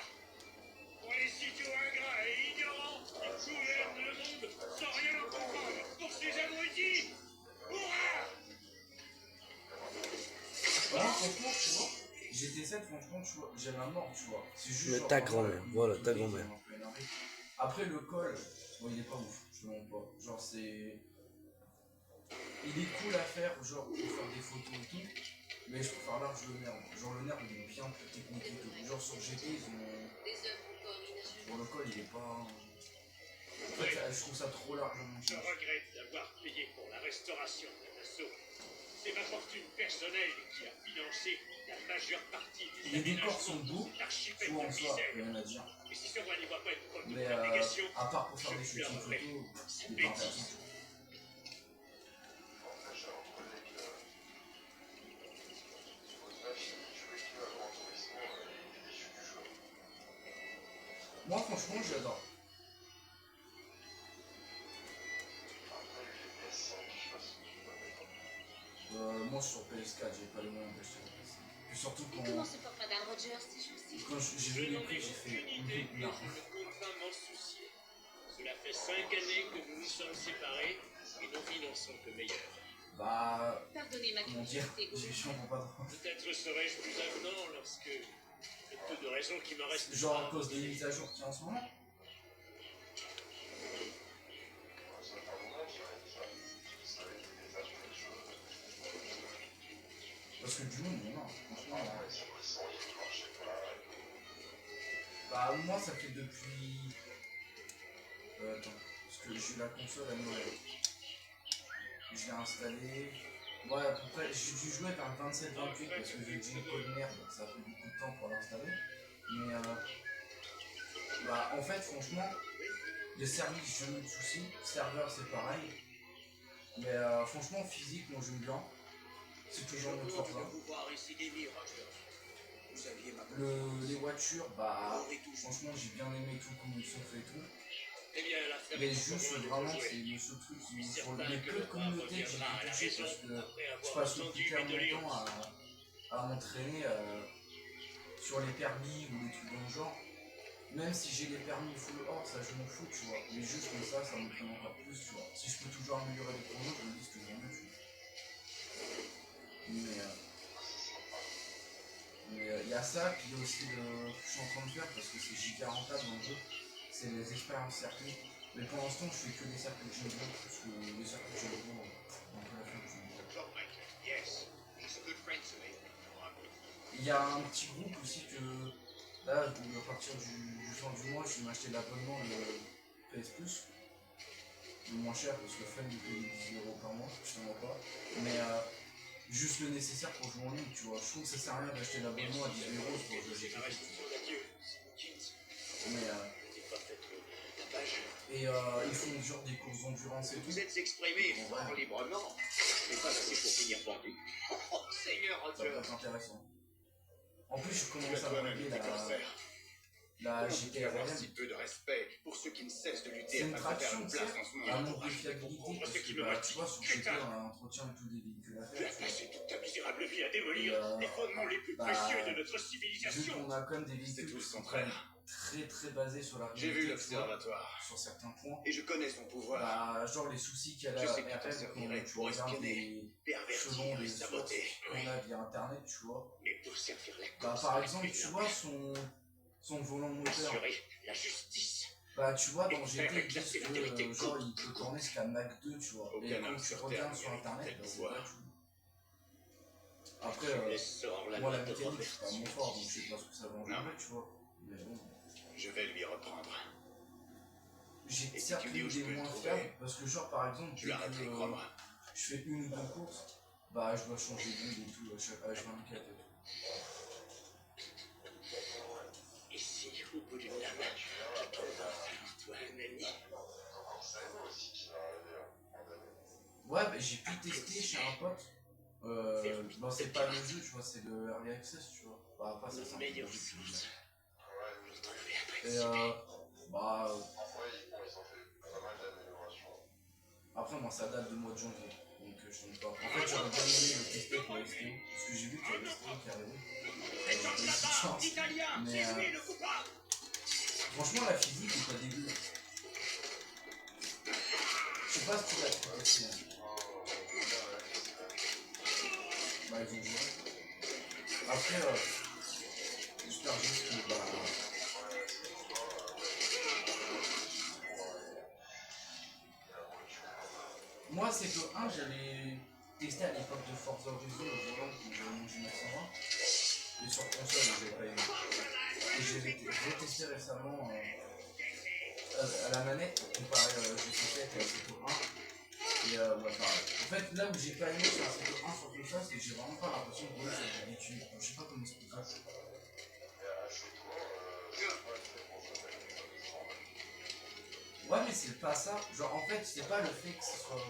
pour les idiots ingrats et ignorants qui gouvernent le monde sans rien en comprendre. Pour ces abrutis, hurrah! Voilà, franchement, tu vois, GT7, franchement, tu vois, j'aime à mort, tu vois. C'est juste Mais genre, ta vraiment, grand-mère, le voilà, gameplay ta qui grand-mère. m'a un peu énervé. Après, le col, bon, il est pas ouf, je te mens pas. Genre, c'est. Il est cool à faire, genre, pour faire des photos et tout. Mais je préfère large le nerf. Genre, le nerf, il est bien plus technique et tout. Genre, sur GT, ils ont. Des œuvres encore inachevées. Bon, le col, il est pas. En fait, je trouve ça trop largement Je cher. regrette d'avoir payé pour la restauration de l'assaut. C'est ma fortune personnelle qui a financé la majeure partie des Les décors sont beaux, l'archipel soit en de soi, misère. rien à dire. Et si ce roi n'y voit pas une preuve de Mais abnégation, à part pour faire je des shootings pleurerai. photos, C'est c'est pas bêtise. intéressant. Moi, franchement, j'adore. Moi, sur PS4, j'ai pas les moyens d'acheter la PS5. Et surtout Et quand, comment se porte Madame Rogers ces jours-ci? quand j'ai Je vu les n'en ai prix, j'ai aucune fait idée et non. je ne compte pas m'en soucier. Cela fait 5 années que nous nous sommes séparés et nos vies n'en sont que meilleures. Bah, Pardonnez ma comment dire, curiosité, j'ai Gauthier. chiant pour pas trop. Peut-être serais-je plus avenant lorsque le peu de raisons qui me restent. Genre à cause des mises à jour qu'il y a en ce moment. Parce que du monde, il y en a, franchement. Bah, moi, ça fait depuis. Attends, parce que j'ai eu la console à Noël. Je l'ai installée. Ouais, à peu près, j'ai dû jouer vers le 27-28 parce que vu que j'ai une code merde, ça a pris beaucoup de temps pour l'installer. Mais bah, Bah, en fait, franchement, les services, j'ai eu de soucis. Serveur, c'est pareil. Mais franchement, physique, moi j'aime bien. C'est toujours notre force. Les voitures, bah, franchement, j'ai bien aimé tout, comment ils sont faits et tout. Mais juste, vraiment, c'est le seul truc qui, sur les peu de communautés que j'ai pu toucher, parce que je passe hyper mon temps à m'entraîner sur les permis ou des trucs dans le genre. Même si j'ai les permis full or, ça je m'en fous, tu vois. Mais juste comme ça me prend encore plus, tu vois. Si je peux toujours améliorer les chronos, je me dis ce que j'en ai, tu vois. Mais il y a ça, puis il y a aussi le que je suis en train de faire, parce que c'est giga rentable dans le jeu, c'est les expériences circuits. Mais pour l'instant, je fais que des circuits que j'aime bien, parce que les circuits que j'aime bien, on peut la faire, je me dis. Il y a un petit groupe aussi que, là, à partir du fin du mois, je vais m'acheter l'abonnement, le PS Plus. Le moins cher, parce que fan de payer 10 € par mois, je t'en vois pas. Mais juste le nécessaire pour jouer en ligne, tu vois. Je trouve que ça sert à rien d'acheter l'abonnement à 10 € pour jouer à et ils font genre des courses d'endurance et tout. Vous êtes exprimé fort librement, mais pas assez pour finir pendu. Oh, Seigneur Ça va être intéressant. En plus, je commence à regarder la GTR. Si peu de respect pour ceux qui ne cessent de lutter C'est une afin de faire traction, une tu place sais, en ce un moment. manque de fiabilité, parce que bah, tu vois, sur GTR, on a un entretien de tous les véhicules à Tu as faire. passé toute ta misérable vie à démolir les fondements les plus précieux de notre Vu civilisation. qu'on a quand même des C'est véhicules tout qui le sont quand contraire. même très basés sur la J'ai vu réalité, tu vois, l'observatoire sur certains points. et je connais son pouvoir. Bah, genre les soucis qu'il y a Je là, sais que tu t'en RL, servirais quand tu pour regardes espionner, pervertir selon et les sources saboter. qu'on a via internet, tu vois. Mais pour servir la Bah, cause, par exemple, tu vois son volant moteur. assurer la justice. Bah, tu vois, dans Et GT, faire ils disent éclater la que vérité. genre il peut tourner jusqu'à Mach 2, tu vois. Aucun Et homme quand tu sur Terre regardes ne sur mérite internet, tel bah, c'est pouvoir. pas tout. Après, Tu sors la moi la loi de mécanique, c'est pas Robert. mon fort, donc je sais pas ce que ça va en Non. jouer, tu vois. Mais bon. Je vais lui reprendre. J'ai Et si certes tu me dis eu où je des peux le moins trouver, fiables, parce que genre par exemple, Je dès l'arrêterai, que crois-moi. je fais une ou deux courses, bah je dois changer d'huile et tout, à chaque H24 et tout. Ici, au bout d'une lame, je trouve enfin toi un ami. Ouais, bah j'ai pu tester chez un pote. Bon, c'est pas le jeu, tu vois, c'est le Early Access, tu vois. Bah, pas ça, c'est Nos un meilleures peu sources. Retrouvées Et après bah, après, moi ça date du mois de janvier, donc je ne sais pas. En fait, j'aurais bien aimé le tester pour STO, parce que j'ai vu qu'il y avait STO qui arrivait. J'ai eu une petite chance. Italien, Mais, c'est lui le coupable. Franchement, la physique est pas dégueu. Je sais pas si tu l'as fait aussi. Hein. Bah, ils ont joué. Après, j'espère juste que bah. Moi, c'est que 1, j'avais testé à l'époque de Forza Horizon le volant quand j'avais mon G920. Et sur console, j'avais pas aimé. Et j'ai retesté récemment à la manette pour comparer GT7 et Assetto 1. Et ouais, pareil. En fait, là où j'ai pas aimé sur Assetto 1 sur console, c'est que j'ai vraiment pas l'impression de rouler sur du bitume. Je sais pas comment expliquer ça. Ouais, mais c'est pas ça. Genre, en fait, c'est pas le fait que ce soit.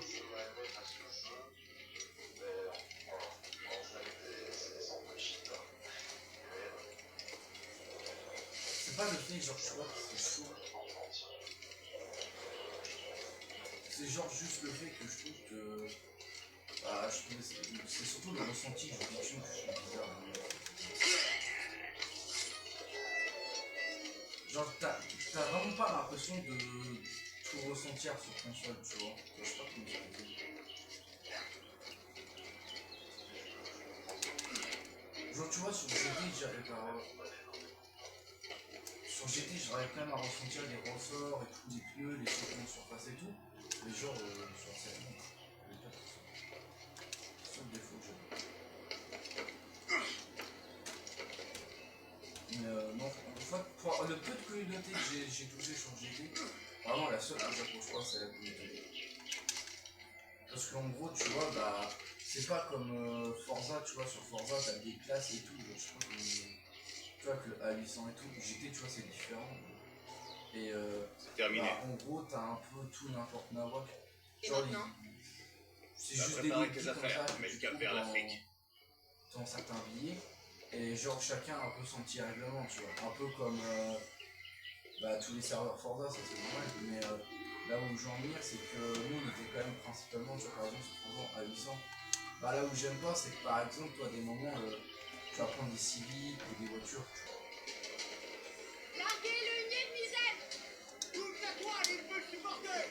C'est pas le fait, genre, tu vois, que c'est chaud. C'est genre juste le fait que je trouve que. Bah, je trouve c'est surtout le ressenti du bitume que je trouve bizarre. Genre, t'as vraiment pas l'impression de tout ressentir sur console, tu vois. Je sais pas comment expliquer. Genre, tu vois, sur GT, j'arrive à. Sur GT, j'arrive quand même à ressentir les ressorts et tout, les pneus, les changements de surface et tout. Mais genre, sur cette non, j'ai pas tout ça. C'est le défaut que j'ai. Mais non, en fait, pour le peu de communauté que j'ai touché sur GT, vraiment la seule que j'accroche pas, c'est la communauté. Parce qu'en gros, tu vois, bah, c'est pas comme Forza, tu vois, sur Forza, t'as des classes et tout, genre, je sais pas comment. Tu vois, que le A800 et tout, GT, tu vois, c'est différent. Et C'est terminé. bah, en gros, t'as un peu tout n'importe nawak. Et Genre, maintenant c'est T'as juste des préparé logis tes comme affaires, ça tu mets que le tu cap trouves vers l'Afrique. dans certains billets. Et genre, chacun a un peu son petit règlement, tu vois. Un peu comme bah, tous les serveurs Forza, ça c'est normal. Mais là où j'en venir, c'est que nous, on était quand même principalement, tu vois, par exemple, sur Forza à 800. Bah, là où j'aime pas, c'est que par exemple, toi, à des moments, tu vas prendre des civiques ou des voitures, tu vois. Larguez le nid de misère. Toute la toile, il peut supporter.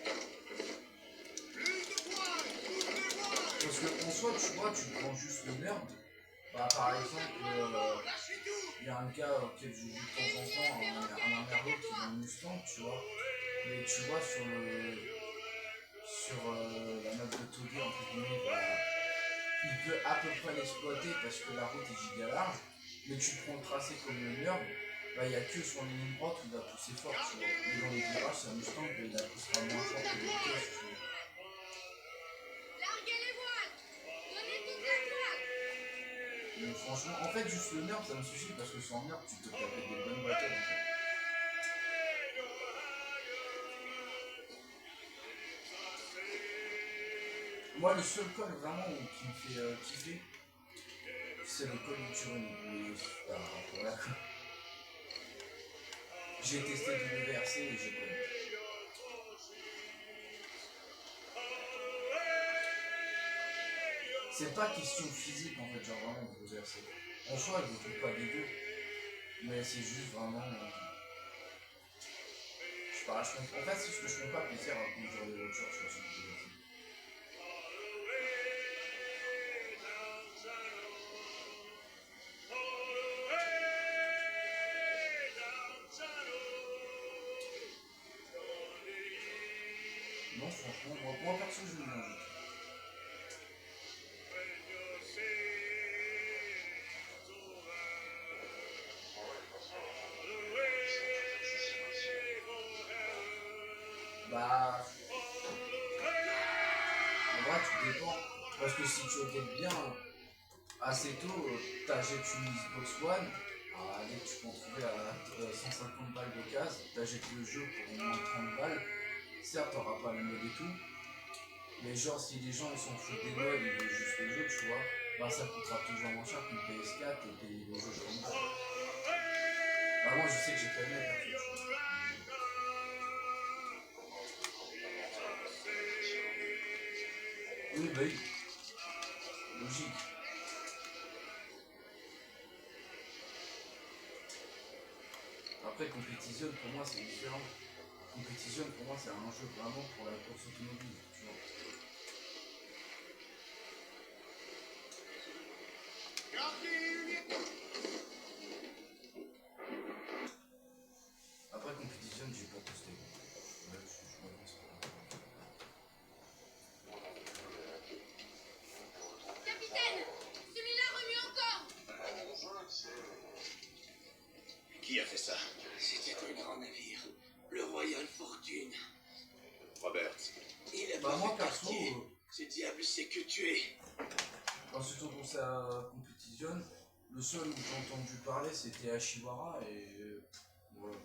Plus de poils, toutes les voiles. Parce que en soi, tu vois, tu prends juste le nerd. Bah, par exemple, Lâchez tout. il y a un gars auquel je joue de temps en temps, un Merlot qui est en Mustang, tu vois. Mais tu vois, sur la map de Toggy, entre guillemets, bah, il peut à peu près l'exploiter parce que la route est giga large. Mais tu prends le tracé comme le nerd, bah, il n'y a que sur les lignes droites où il va pousser fort, tu vois. Mais dans les virages, c'est un Mustang, bah, il la poussera moins fort que les caisses, tu vois. Larguez les voiles. Donnez toute la toile. Donc franchement, en fait, juste le nerd, ça me suffit parce que sans nerd, tu peux taper des bonnes batailles, en fait. Moi, le seul col vraiment qui me fait kiffer, c'est le col du Turing. Mais bah, voilà quoi. J'ai testé WRC et j'ai pas aimé. C'est pas question physique en fait, genre vraiment WRC. En soi, je ne trouve pas dégueu, mais c'est juste vraiment. Je sais pas, en fait, c'est ce que je fais pas plaisir à conduire des voitures sur ce WRC. Non, franchement, moi perso, je bien jouer. Bah. En vrai, tout dépend. Parce que si tu regardes bien, assez tôt, t'achètes une Xbox One, dès que tu peux en trouver à 150 balles d'occasion, t'achètes le jeu pour au moins 30 balles. Certes, t'auras pas les modes et tout, mais genre, si les gens ils s'en foutent des modes, ils veulent juste le jeu, tu vois, bah ça coûtera toujours moins cher qu'une PS4 et payer le jeu comme ça. Bah, moi, je sais que j'ai pas aimé perso, tu vois. Oui, bah oui. Logique. Après, Competition, pour moi, c'est différent. Competition, pour moi, c'est un jeu vraiment pour la course automobile, tu vois. Après, Competition, j'ai pas testé. Ouais, je m'avance pas. Capitaine, celui-là remue encore. Qui a fait ça? C'était un grand navire, le Royal Fortune. Robert. Il a Bah, pas moi, fait perso, partie. Ce diable sait que tu es. quand c'est pour sa Competition, le seul où j'ai entendu parler, c'était Ashiwara et voilà.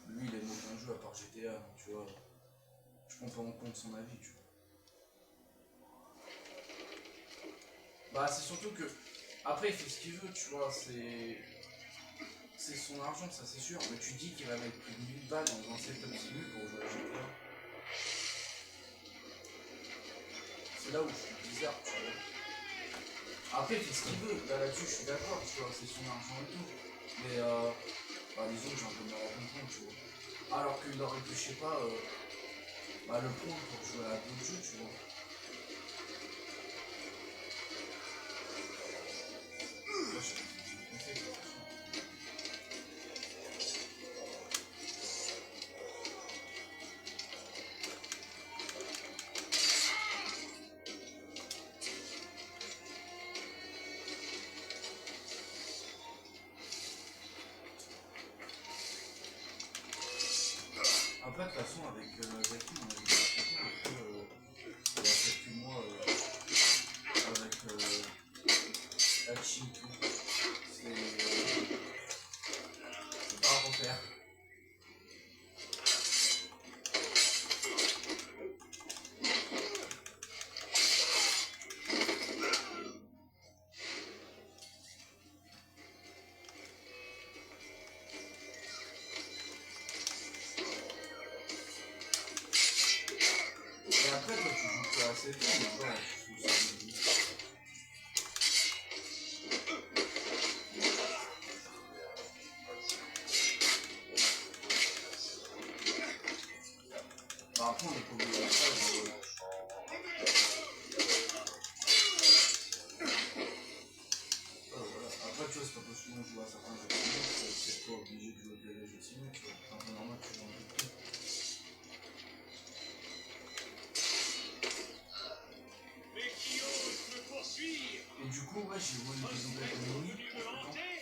Lui, il aime aucun jeu à part GTA, donc, tu vois. Je prends pas en compte son avis, tu vois. Bah, c'est surtout que. Après, il fait ce qu'il veut, tu vois. C'est son argent, ça c'est sûr. Mais tu dis qu'il va mettre plus de 1000 balles dans un setup simu pour jouer à GTA. C'est là où je suis bizarre, tu vois. Après, il fait ce qu'il veut. Là-dessus, je suis d'accord, tu vois. C'est son argent et tout. Mais, bah, les autres, j'ai un peu mal à comprendre, tu vois. Alors qu'il aurait pu, je sais pas, bah, le prendre pour jouer à d'autres jeux, tu vois. Moi, je conseille, de toute façon. Après, de toute façon, avec Zaki, on a discuté un peu il y a quelques mois avec Hachi et tout. C'est pas à refaire. c'est tout, mais voilà, je trouve ça. Bah, après, on est pas obligé de faire ça. Voilà. Après, tu vois, c'est pas parce qu'on joue à certains jeux de Sonic, c'est pas obligé de jouer à des jeux de Sonic, tu vois. C'est un peu normal que tu joues à un jeu de tout. Mais qui ose me poursuivre? Et du coup, ouais, j'ai volé des nouvelles de Moni. Venu me hanter?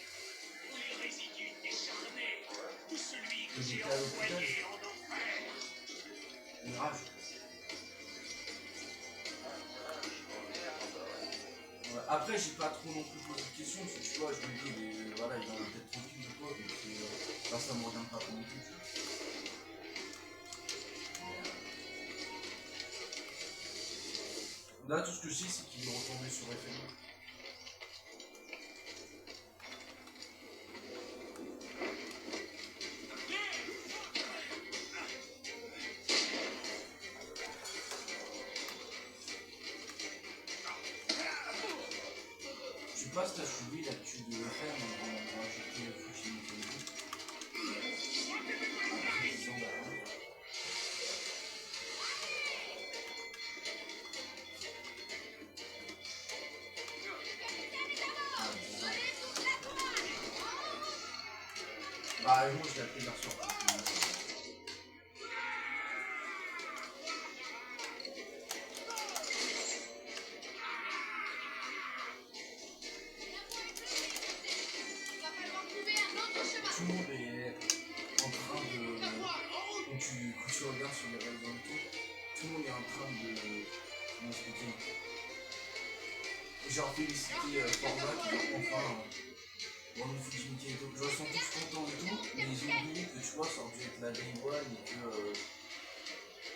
Ou les résidus décharnés? Ou celui que Et j'ai j'étais à envoyé en enfer? Mirage. Ouais, après, j'ai pas trop non plus posé de questions, parce que tu vois, je me dis, voilà, il va être tranquille ou quoi, donc là, ça me regarde pas trop non plus. Là, tout ce que je sais, c'est qu'il est retombé sur FMO. Je sais pas si t'as suivi l'actu de FM avant de rajouter Fushimi Kyoto. Précision d'avant. Bah, moi, je l'ai appelé hier soir. Tout le monde est en train de. Quand tu regardes sur les réseaux et tout le monde est en train de. Comment expliquer? Genre féliciter Format qui va enfin. Bon, Fujimi Kaito. Genre, ils sont tous contents et tout, mais ils ont oublié que tu vois, ça aurait dû être la Game One et que.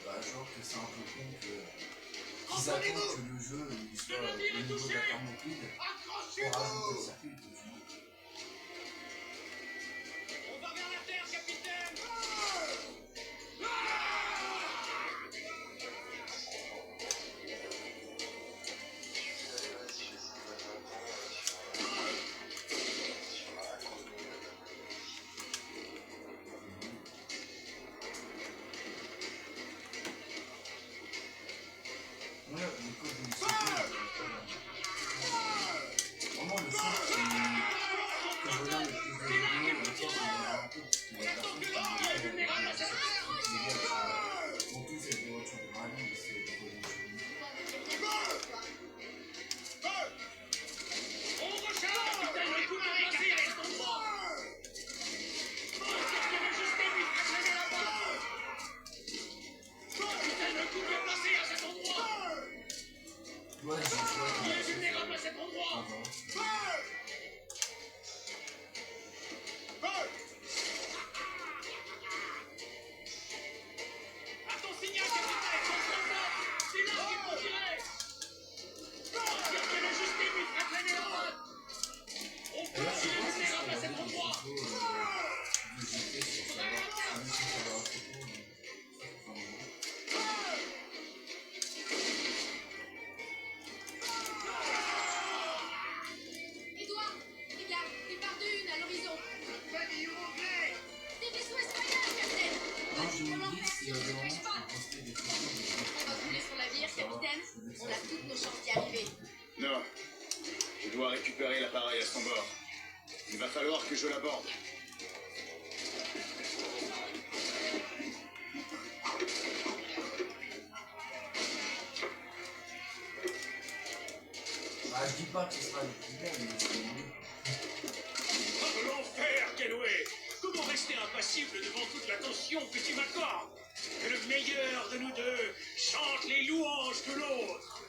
Bah, genre que c'est un peu con qu'ils attendent que le jeu il soit au niveau de la thermopile pour rajouter le circuit. Tu vois. On va vers la terre, capitaine! Ouais, les codes de l'ICP, vraiment le son que je regarde le plus de vidéos, le son c'est un peu parce que la personne qui sont tous avec des voitures de rallye, c'est des voitures On recharge, capitaine! Le coup de placé à cet endroit! Ajustez-lui, freinez là-bas! Capitaine, le coup de placé à cet endroit! ouais, j'ai Il est vulnérable à cet endroit! À ton signal, capitaine! Contrôle-le! C'est là qu'il faut tirer! Capitaine, ajustez-lui, freinez là-bas! On peut D'ailleurs, je il est sais pas si vulnérable à je cet des endroit! photos du GT sur savoir si ça va la photo, mais ça fait un moment. Edouard, regarde, des barres de une à l'horizon. Famille anglais! Des vaisseaux espagnols, capitaine. Non, je me dis si des moments je peux poster des photos On va couler son navire, capitaine. On a toutes nos chances d'y arriver. Non. Je dois récupérer l'appareil à son bord. Il va falloir que je l'aborde. Bah, je dis pas que ce sera le plus belle, mais c'est mieux. Oh, l'enfer, Kenway! Comment rester impassible devant toute l'attention que tu m'accordes? Que le meilleur de nous deux chante les louanges de l'autre!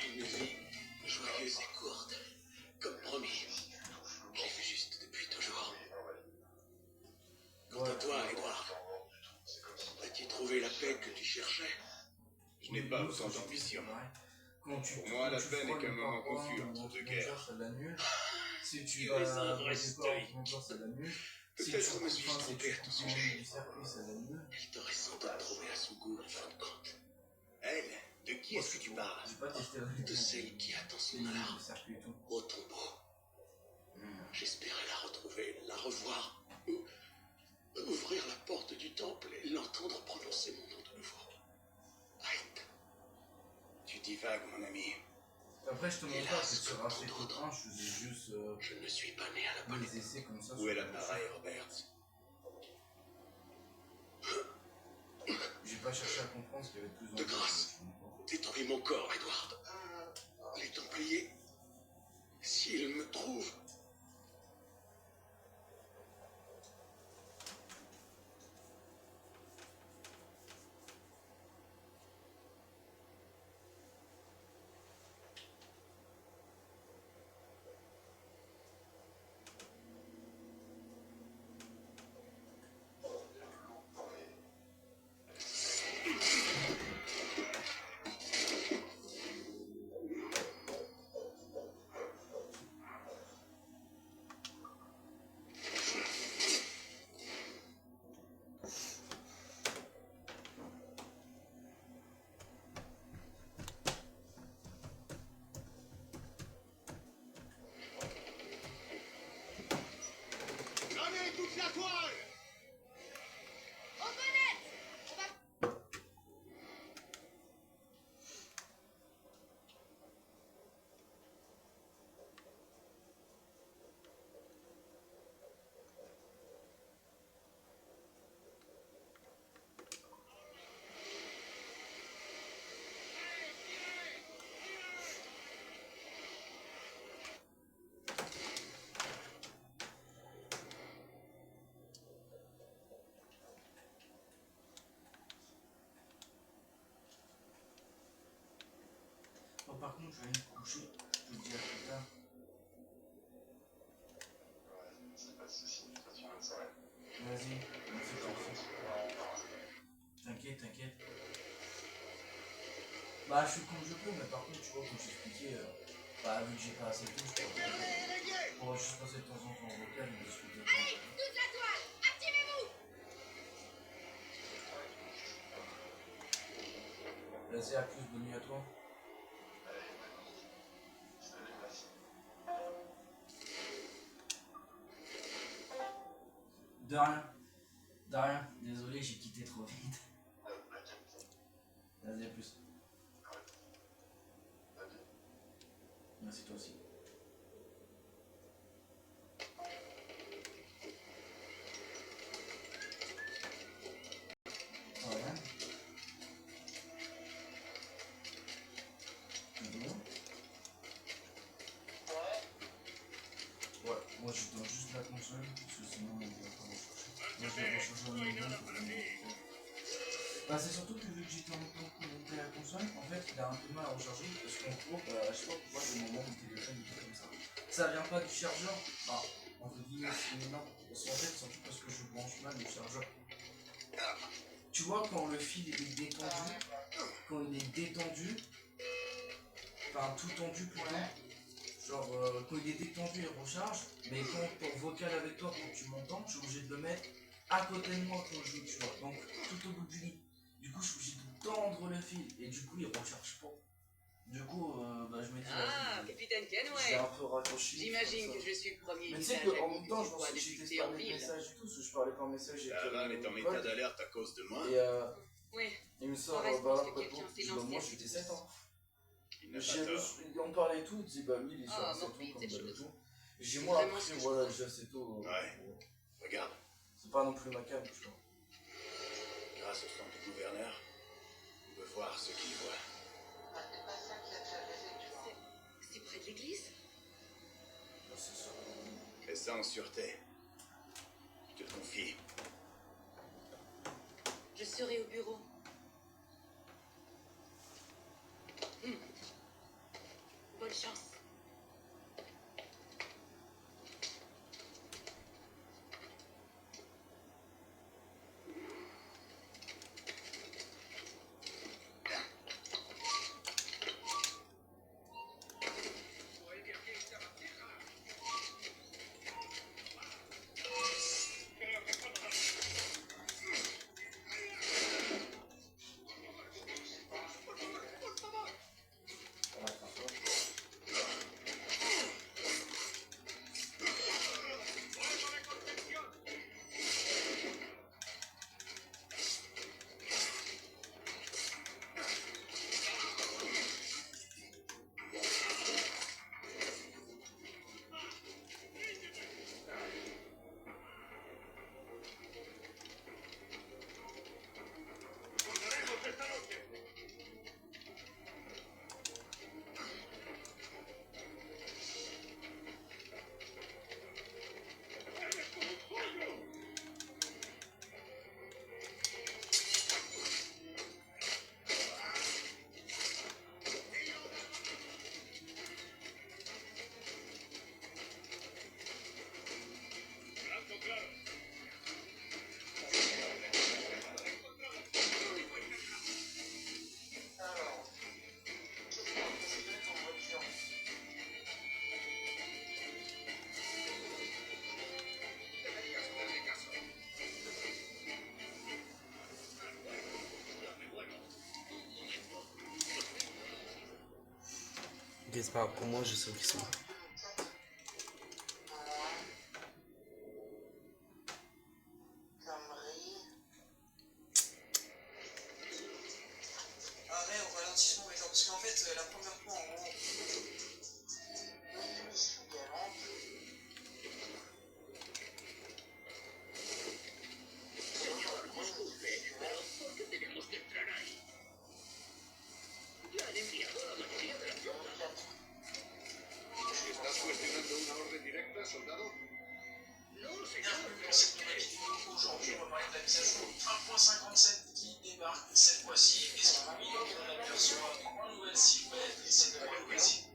Une vie joyeuse et courte, comme promis. Rêve juste depuis toujours. Quant à toi, Edouard, as-tu trouvé la paix que tu cherchais? Je n'ai pas autant d'ambition. quand tu Pour moi, la quand tu peine est frôles qu'un une moment paroi, confus ou entre un deux truc guerres. comme ça l'annule. Si tu Tu vas es un dans vrai des stoïque. corps, ça l'annule. Si tu Peut-être me coupes, suis-je si trompé tu à ton coupes sujet. du circuit, ça l'annule. Elle t'aurait sans doute trouvé à son goût en fin de compte. Elle, de qui est-ce que tu parles? J'ai pas testé De celle qui attend son le alarme circuit et tout. au tombeau. J'espérais la retrouver, la revoir. Ouvrir la porte du temple et l'entendre prononcer mon nom de nouveau. Arrête. Tu divagues, mon ami. Après, je te montre pas que Hélas, sur comme Racing tant d'autres. 1, je faisais juste Je ne suis pas né à la bonne les essais comme ça. Où sur est le l'appareil, Roberts? J'ai pas cherché à comprendre ce qu'il y avait de plus en De plus. grâce. Détruis mon corps, Edward. Les Templiers, s'ils me trouvent... Allez, toute la toile! Aux bonnettes! Bon, par contre, je vais aller me coucher. Je te dis à plus tard. Vas-y, on fait comme ça. T'inquiète, t'inquiète. Bah, je suis comme je peux, mais par contre, tu vois, comme j'expliquais, bah, vu que j'ai pas assez de temps, je pourrais juste passer de temps en temps en vocal et discuter. Allez, toute la toile! Activez-vous! Vas-y, à plus, bonne nuit à toi. De rien. De rien. Désolé, j'ai quitté trop vite. Vas-y, à plus. Merci toi aussi. Ouais. Ouais, moi je dois juste la console, parce que sinon il va pas recharger. Moi je vais recharger en même temps. Bah c'est surtout que vu que j'étais en même temps que monter la console, en fait il a un peu de mal à recharger, parce qu'en cours, je sais pas pourquoi des moments mon téléphone il est comme ça. Ça vient pas du chargeur, enfin, entre guillemets c'est énorme, parce qu'en fait surtout parce que je branche mal le chargeur. Tu vois quand le fil il est détendu, quand il est détendu, enfin tout tendu plutôt, genre quand il est détendu il recharge, mais quand ton vocal avec toi pour que tu m'entends, je suis obligé de le mettre à côté de moi quand je joue, tu vois, donc tout au bout du lit. Du coup je suis obligé de tendre le fil et du coup il recharge pas. Du coup bah, je me dis Ah, vas-y, Capitaine j'ai Kenway. un peu raccroché. J'imagine comme que ça. je suis le premier Mais tu sais visage qu'en ami même que temps, tu vois j'ai depuis que testé t'es en par des ville. messages et tout, parce que je parlais par message avec La vanne est en Paul, état d'alerte à cause de moi. et Oui, il me sort, Ouais, je bah, pense que après, quelqu'un je s'est dis, bah, lancé moi à j'ai ce 17 ans. Il n'a J'ai pas tort. on parlait et tout, il dit bah lui il est sur Ah, assez tôt morbide, comme cette d'hab et chose. tout. J'ai C'est moi vraiment appris ce que je voilà crois. j'ai assez tôt. Ouais. Regarde, C'est pas non plus ma cam, tu vois. grâce au son du gouverneur, on peut voir ce qu'il voit. C'est près de l'église? Bah, c'est ça. Fais ça en sûreté. Je te le confie. Je serai au bureau. Bonne chance. C'est pas grave, pour moi, je sais où ils sont. Ah ouais, au ralentissement, mais genre, parce qu'en fait, la première fois, en gros, ¿Estás cuestionando una orden directa, soldado? bienvenue dans cette nouvelle vidéo. Aujourd'hui, on va parler de la mise à jour 1.57 qui débarque cette fois-ci. Et ce qu'on a mis, on aperçoit 3 nouvelles silhouettes et ces 3 nouvelles silhouettes.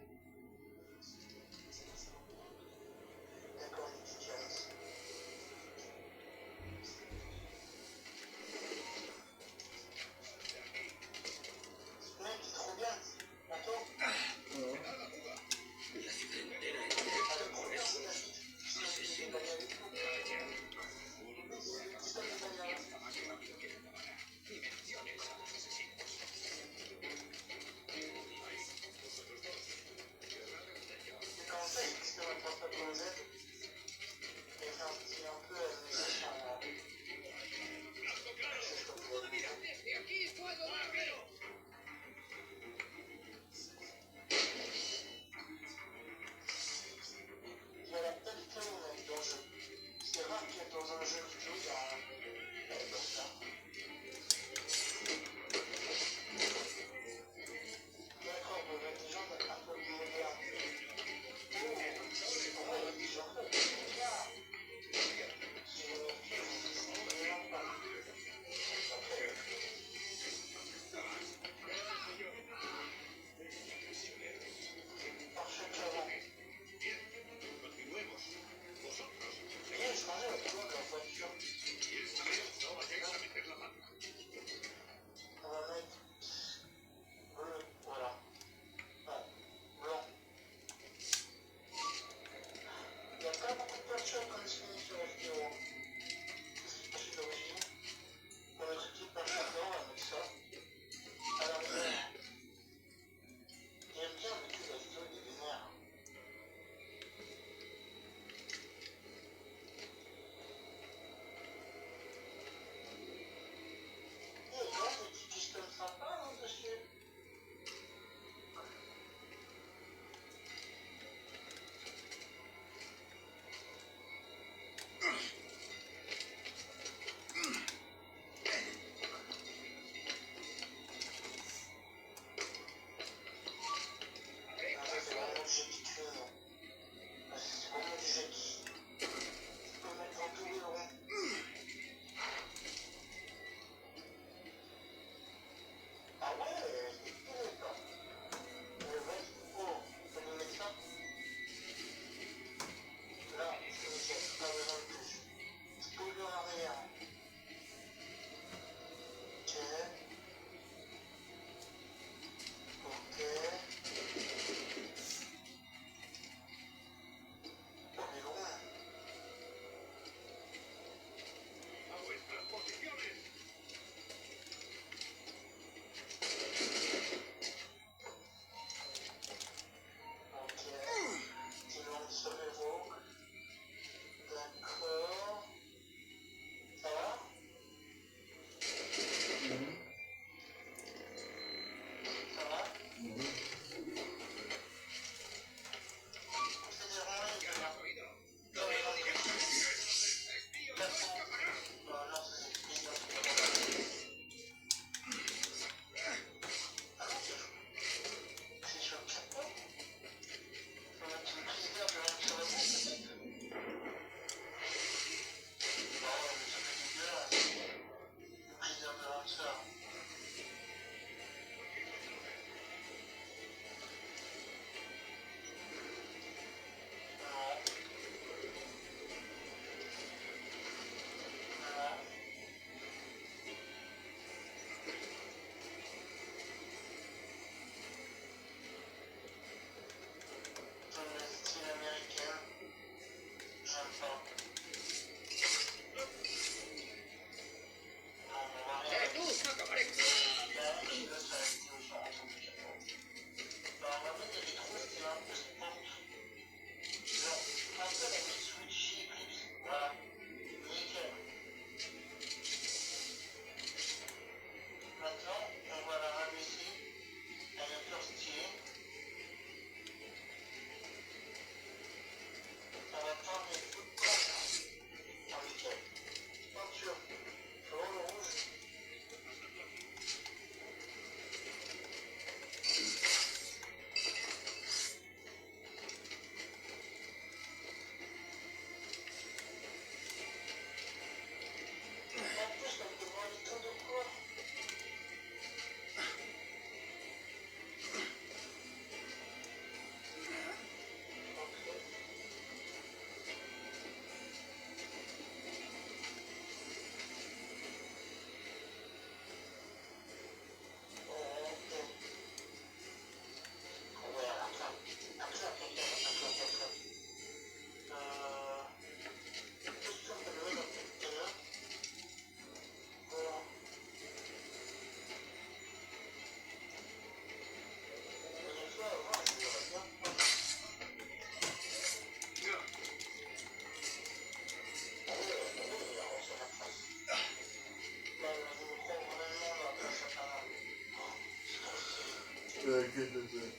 gueule de gueule.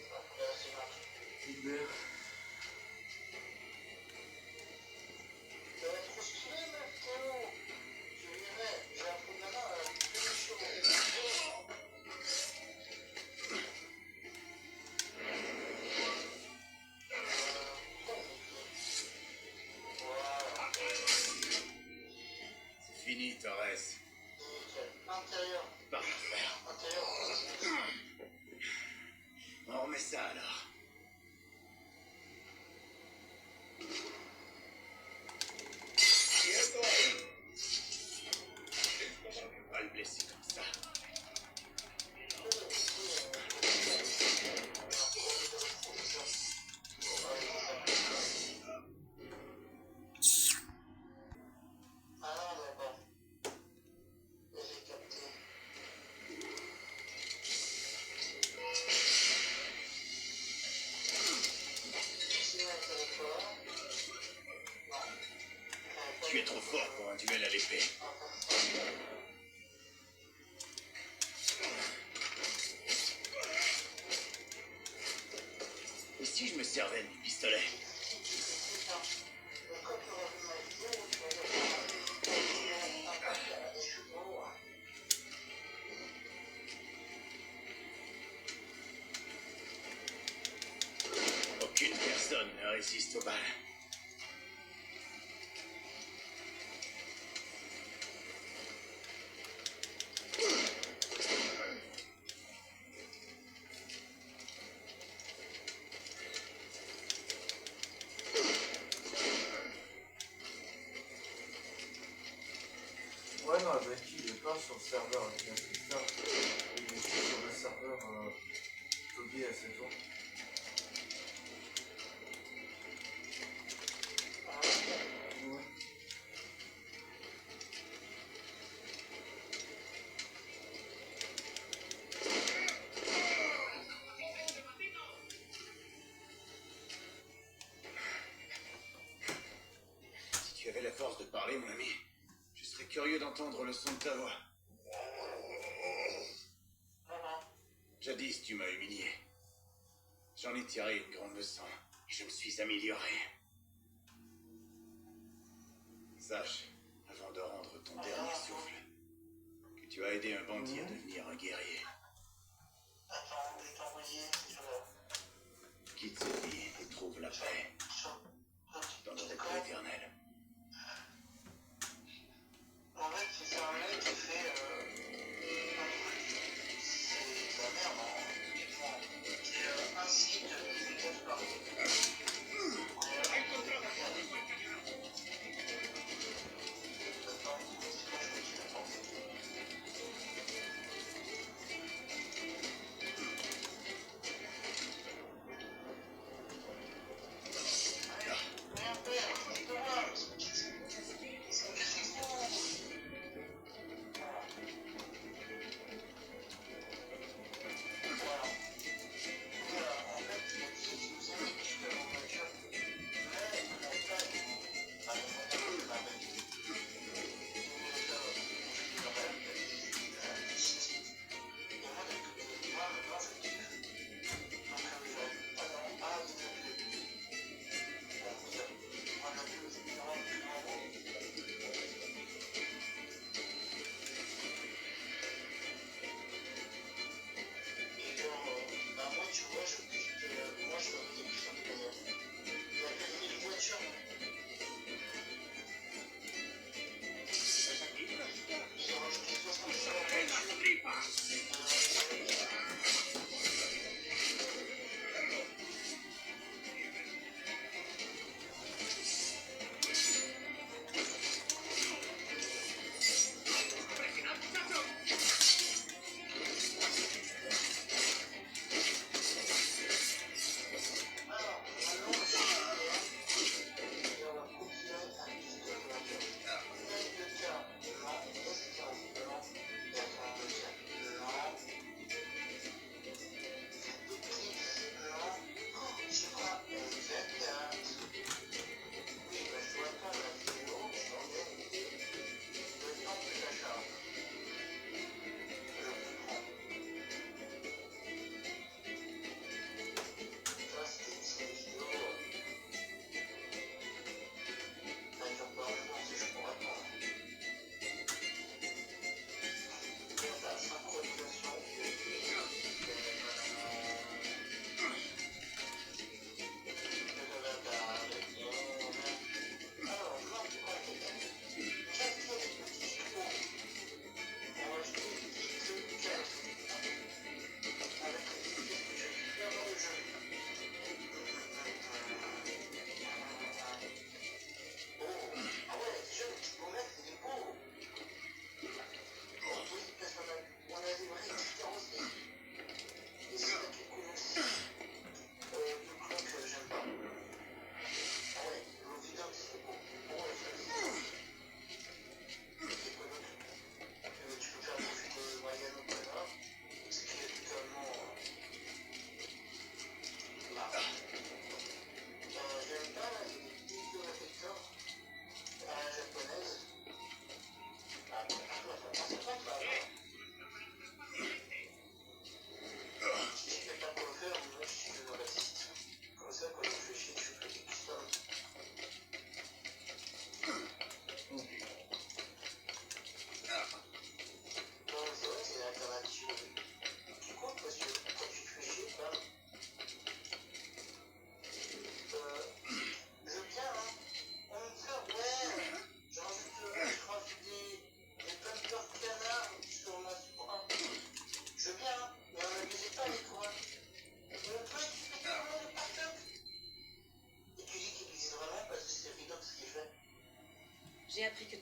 Super. Ça va être trop stylé, mec, Théo. Je verrai, j'ai un peu de nana, plus chaud. C'est fini, Torres. Intérieur. Parfait. Intérieur. On remet ça alors. Je ne vais pas le blesser comme ça. Ah non, d'accord. J'ai capté. Tu es trop fort pour un duel à l'épée. Et si je me servais de mes pistolets? Aucune personne ne résiste aux balles. Ouais, non, Zaki, il est pas sur le serveur avec la sister. Il est juste sur le serveur Toby à 7 ans. Ouais. Si tu avais la force de parler, mon ami, je serais curieux d'entendre le son de ta voix. Jadis, tu m'as humilié. J'en ai tiré une grande leçon et je me suis amélioré. Sache, avant de rendre ton dernier souffle, que tu as aidé un bandit à devenir un guerrier. Attends, je vais t'envoyer sur la... Quitte cette vie et trouve la paix dans le repos éternel. En fait, c'est un mec qui fait un truc. C'est la merde, hein. C'est un site qui ne cache pas. Rien faire, je te vois.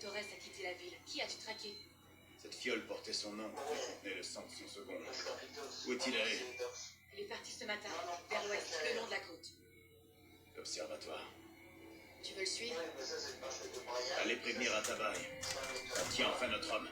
Torres a quitté la ville. Qui as-tu traqué? Cette fiole portait son nom et contenait le sang de son second. Où est-il allé? Il est parti ce matin, vers l'ouest, le long de la côte. L'observatoire. Tu veux le suivre? Allez prévenir à Tabaye. On tient enfin notre homme.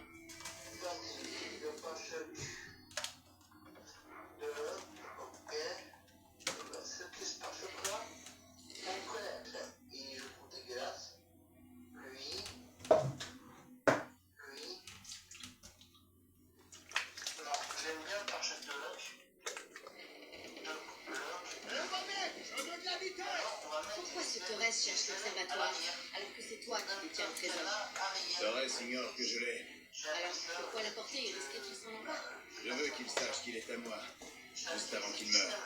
Pourquoi ce Torres cherche l'observatoire alors que c'est toi qui détiens le trésor? Torres ignore que je l'ai. Alors pourquoi l'apporter et risquer qu'il s'en envoie? Je veux qu'il sache qu'il est à moi, juste avant qu'il meure.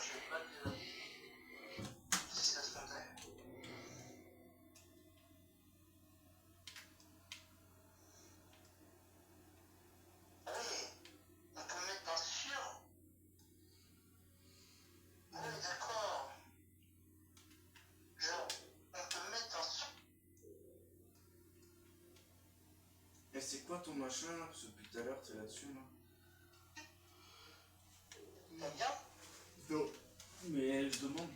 Et c'est quoi ton machin là? Parce que depuis tout à l'heure t'es là-dessus là. Non. Mais je demande.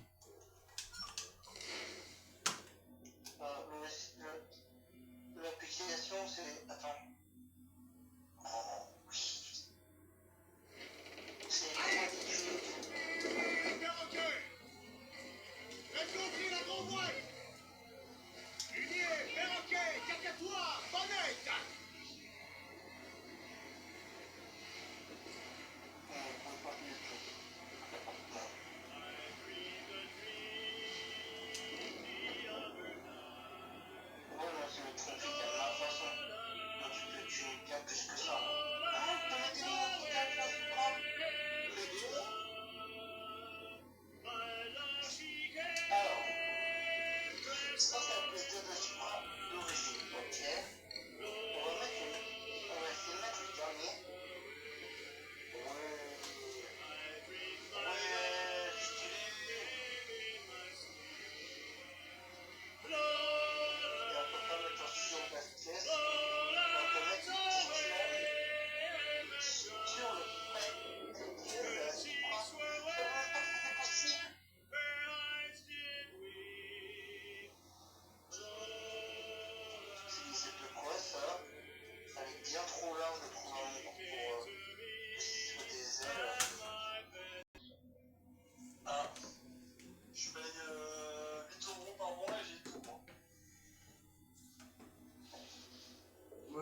L'application, c'est. Attends. Oh, oui. C'est. Perroquet! Faites compris la grande voile! Lunier, perroquet, cacatoire, bonnette!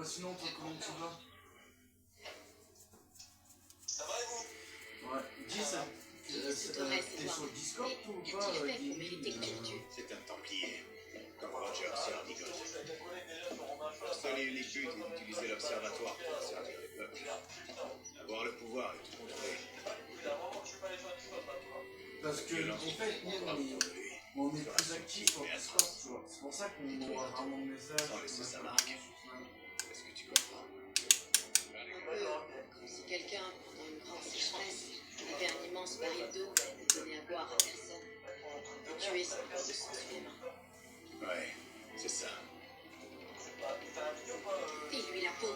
Sinon, toi, comment tu vas? Ça va et vous? Ouais. Dis ça. T'es sur le Discord ou pas? Qu'as-tu fait pour mériter que tu le tues? C'est un templier, comme Roger et Ardigon. Leur seul et unique but est d'utiliser l'observatoire pour servir les peuples. Avoir le pouvoir et tout contrôler. Parce que, en fait, nous, on est plus actifs sur le Discord, tu vois. C'est pour ça qu'on envoie rarement de messages. Sans laisser sa marque. Est-ce que tu comprends? Comme si quelqu'un, pendant une grande sécheresse, avait un immense baril d'eau et ne donnait à boire à personne. Pour tuer sans de sang sur les mains. Ouais, c'est ça. File-lui la peau.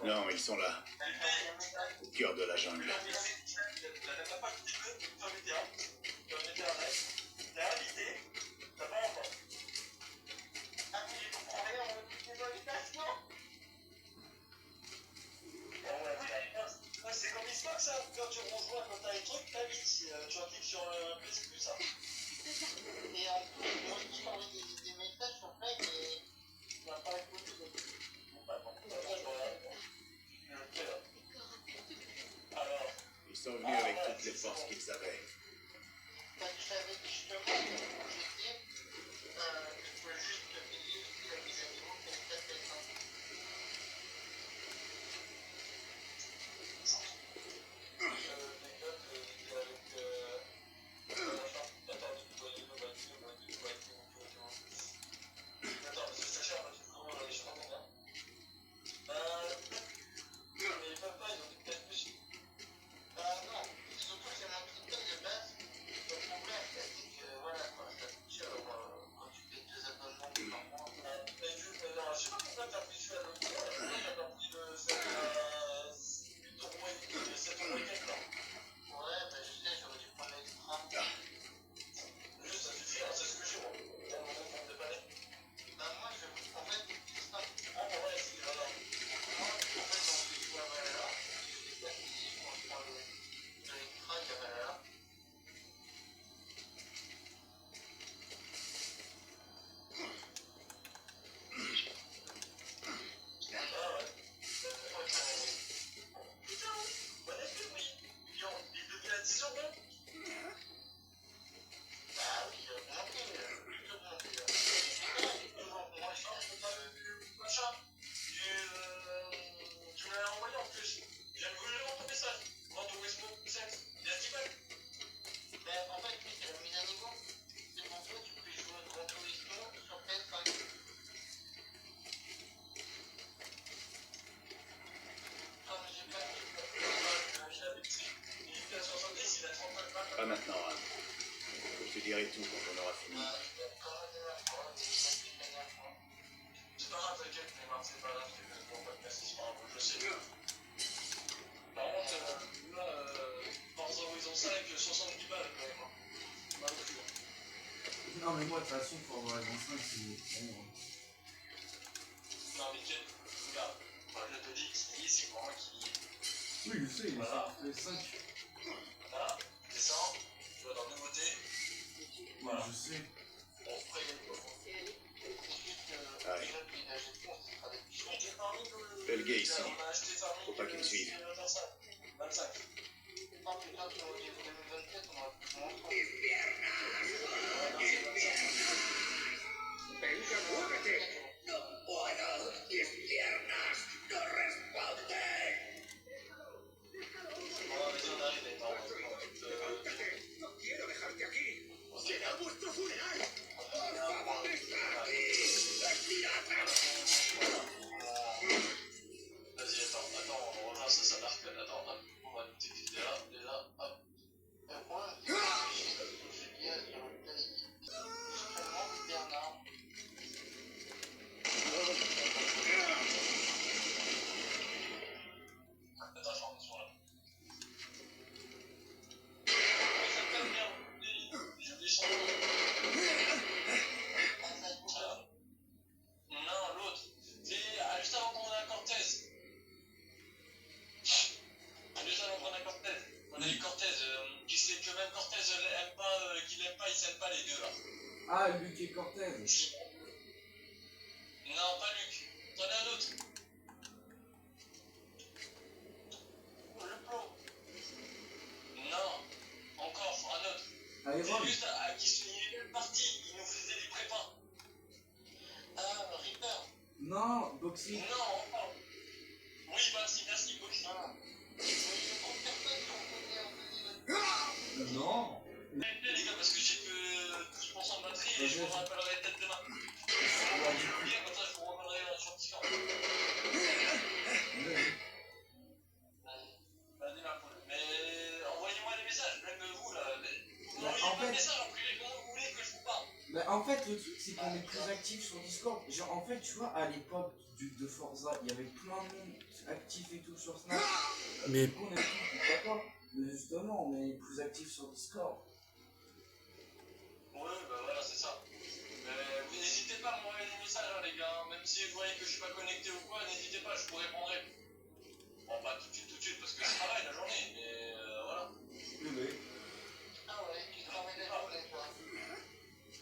Non, ils sont là. Au cœur de la jungle. C'est comme l'histoire ça, quand tu rejoins, quand t'as les trucs, t'as vite, tu cliques sur le plus ça. Et en plus, moi je t'envoie des messages sur Play, mais tu vas pas écouter. Bon bah bon, alors, Ils sont venus avec toutes les forces qu'ils avaient. bah, tu savais justement que j'étais, tu peux juste te payer les animaux pour faire quelqu'un. sera fini. C'est pas grave, t'inquiète, Neymar, c'est pas grave, c'est bon, pas de merci, c'est pas grave, je sais mieux. Par contre, là, Forza Horizon 5, 70 balles quand même. Pas non plus. Non, mais moi, de toute façon, pour avoir la 25, c'est bon. Non, mais Ken, regarde, enfin, je te dis, Xini, c'est moi qui. Oui, je sais, il est Voilà. sorti les 5. Voilà, descends, tu vas dans nouveauté. Voilà. Je sais. On se prévient. C'est allé. Allez. Fais le gay ici. Faut pas qu'il me suive. 25. Venga, muévete. No puedo. Mis piernas no responden. Levántate. No quiero dejarte aquí. Será vuestro funeral. Por favor, está aquí. Estirate. Vas-y, attends, on relance ça marque. Attends, hop, on va noter que t'es là, déjà, hop. Attends, je rentre sur là. Il s'appelle bien, j'ai oublié son nom. Non, l'autre. C'est juste avant qu'on ait Cortez. Juste avant qu'on ait Cortez. On a eu Cortez, qui sait que même Cortez l'aime pas, qu'il aime pas, ils s'aiment pas les deux là. Ah, Luc et Cortez. Non, pas Luc. T'en as un autre. Le plomb. Non. Encore un autre. Allez, C'est Ron. juste à qui il est parti, il nous faisait des prépas. Ah, Reaper. Non, Boxy. Non, encore. Oui, merci, Boxy. Non. Les gars, parce que j'ai que 12% de batterie et je vous rappellerai peut-être demain. Bien, comme ça, je vous rappellerai sur Discord. Vas-y, ma poule. Mais envoyez-moi des messages, même vous là. Vous envoyez des messages en privé, comment vous voulez que je vous parle. Bah, en fait, le truc, c'est qu'on est plus actifs sur Discord. Genre, en fait, tu vois, à l'époque de Forza, il y avait plein de monde actif et tout sur Snap. Mais Du coup, on est plus, pourquoi pas. Mais justement, on est plus actifs sur Discord. Ouais, bah voilà, c'est ça. Mais vous n'hésitez pas à m'envoyer des messages, hein, les gars. Même si vous voyez que je suis pas connecté ou quoi, n'hésitez pas, je vous répondrai. Bon, pas tout de suite, parce que je travaille la journée, mais voilà. Oui. Ah ouais, tu travailles la journée, toi.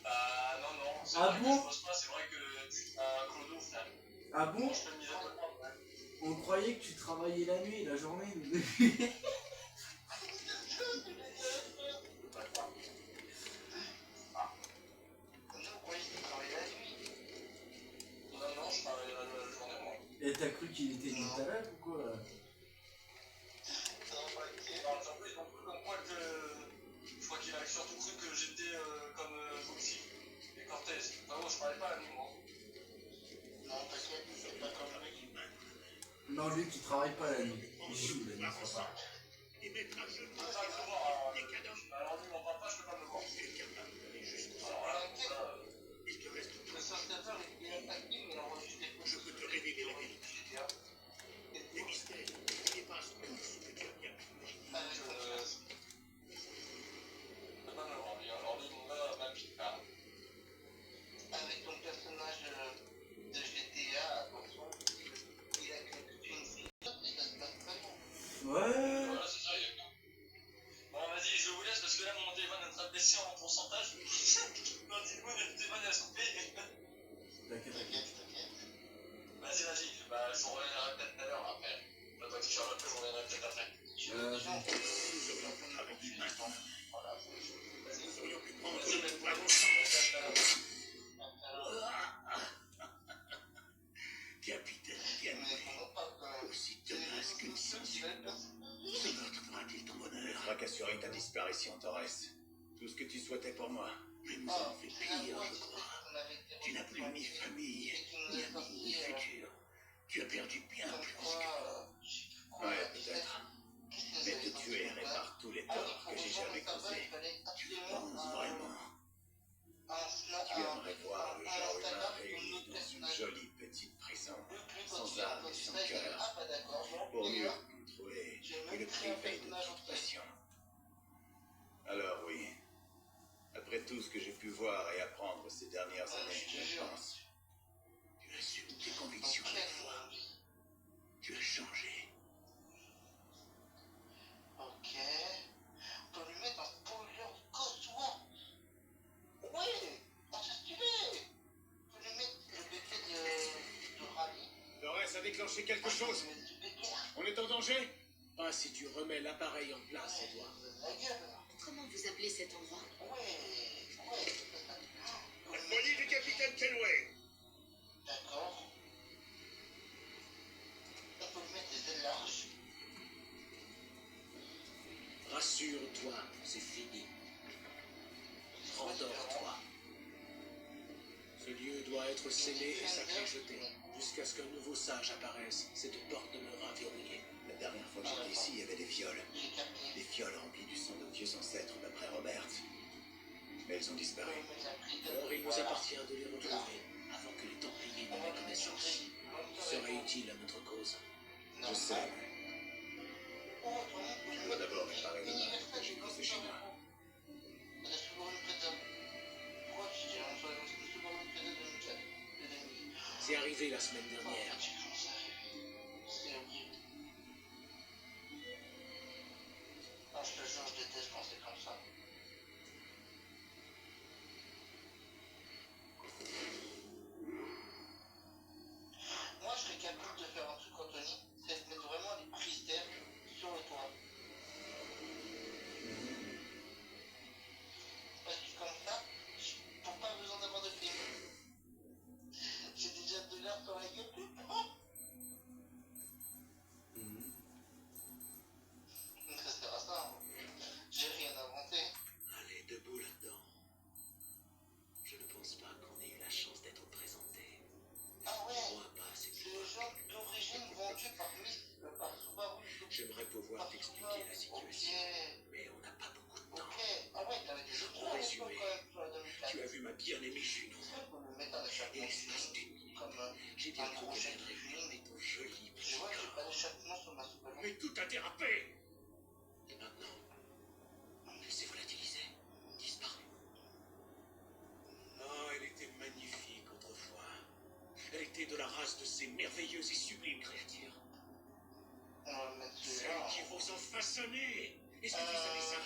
Bah non, c'est Ah vrai bon que je bosse pas, c'est vrai que tu as Clodo, frère. Ah bon? Je fais une mise à jour, ouais. On croyait que tu travaillais la nuit et la journée. Non, je travaille la journée, moi. Et t'as cru qu'il était une talent ou quoi? Ils ont cru comme quoi que. Je crois qu'il a surtout cru que j'étais comme Boxy et Cortez. Enfin, moi, je parlais pas la nuit, moi. Non, t'inquiète, c'est pas comme lui. Non, lui qui travaille pas la nuit. Il joue la nuit, c'est pas. Et mettre à genoux Ça, il faut voir. des cadavres. Alors, lui, mon papa, je peux pas me voir. Tu es capable d'aller jusqu'au Alors là, Il te reste tout. le sortateur, il est attaqué, mais il enregistre des Je peux te révéler la vérité. Les mystères dépassent tout ce que tu as bien pu imaginer. Je peux pas me voir, lui. Alors, lui, mon gars, ma petite femme. Avec ton personnage de GTA, attention, il a que une fille, et ça se passe très bien. Ouais. Voilà, c'est ça, il y a tout. Bon, vas-y, je vous laisse parce que là, mon téléphone est en train de baisser en pourcentage. Non, dis-moi, le téléphone est à se couper. T'inquiète. Vas-y, bah, je vous reviendrai peut-être tout à l'heure après. Bah, toi qui charges un peu, je reviendrai peut-être après. Nous serions pu travailler maintenant. Voilà. Nous serions pu prendre Vas-y, le mais pouvoir. Capitaine Gamet, aussi tenace qu'une censure. Ce meurtre fera-t-il ton bonheur? Je crois qu'assurer ta disparition, Torres. Tout ce que tu souhaitais pour moi. Mais nous avons fait pire, je crois. Tu n'as plus ni famille, ni amis, ni futur. Tu as perdu bien plus que... Ouais, peut-être. Mais te tuer répare tous les torts que j'ai jamais causés. Tu le penses vraiment? cœur, pour mieux contrôler et le priver de toute passion. Alors oui, après tout ce que j'ai pu voir et apprendre ces dernières années, je pense, tu assumes tes convictions avec foi. Tu as changé. Ok. On peut lui mettre un spoiler de Cosmo. Ouais, c'est stylé. On peut lui mettre le bébé de Rally. Torres a déclenché quelque chose. On est en danger? Pas si tu remets l'appareil en place, Edouard. La gueule. Comment vous appelez cet endroit? Ouais. Le folie du capitaine Kenway. D'accord. On peut lui mettre des ailes larges. Rassure-toi, c'est fini. Rendors-toi. Ce lieu doit être scellé et sa clé jetée. Jusqu'à ce qu'un nouveau sage apparaisse, cette porte demeurera verrouillée. La dernière fois que j'étais ici, il y avait des fioles. Des fioles remplies du sang de vieux ancêtres d'après Robert. Mais elles ont disparu. Alors il nous appartient de les retrouver avant que les Templiers n'en aient connaissance. Ce serait utile à notre cause. Je sais. Je dois d'abord réparer le mal que j'ai causé chez moi. C'est arrivé la semaine dernière. Non, je te jure, je déteste quand c'est comme ça. Moi, je serais capable de faire un truc, Anthony, c'est de mettre vraiment les prises d'air sur le toit. Parce que comme ça, pour pas besoin d'avoir de film. J'ai déjà de l'air sur la gueule tout le temps. Ça sert à ça, hein. J'ai rien inventé. Allez, debout là-dedans. Je ne pense pas qu'on ait eu la chance d'être présenté. Ah ouais, Je crois pas, c'est c'est le genre d'origine vendue par Subaru. J'aimerais pouvoir t'expliquer la situation, mais on n'a pas beaucoup de temps. Ok, ah ouais, t'avais des autres En résumé, quand même sur la 2004. tu as vu ma bien-aimée Junon. On peut le mettre à Et l'échappement l'espace d'une minute, comme j'ai bien un cru gros que chèque j'aimerais de regarder ton joli Je petit vois que j'ai pas corps. d'échappement sur ma Subaru. Mais tout a dérapé. Et maintenant, elle s'est volatilisée, disparue. Oh, elle était magnifique autrefois. Elle était de la race de ces merveilleuses et sublimes créatures. On va le mettre Celles celui-là. qui vous ont façonné. Est-ce que vous savez ça?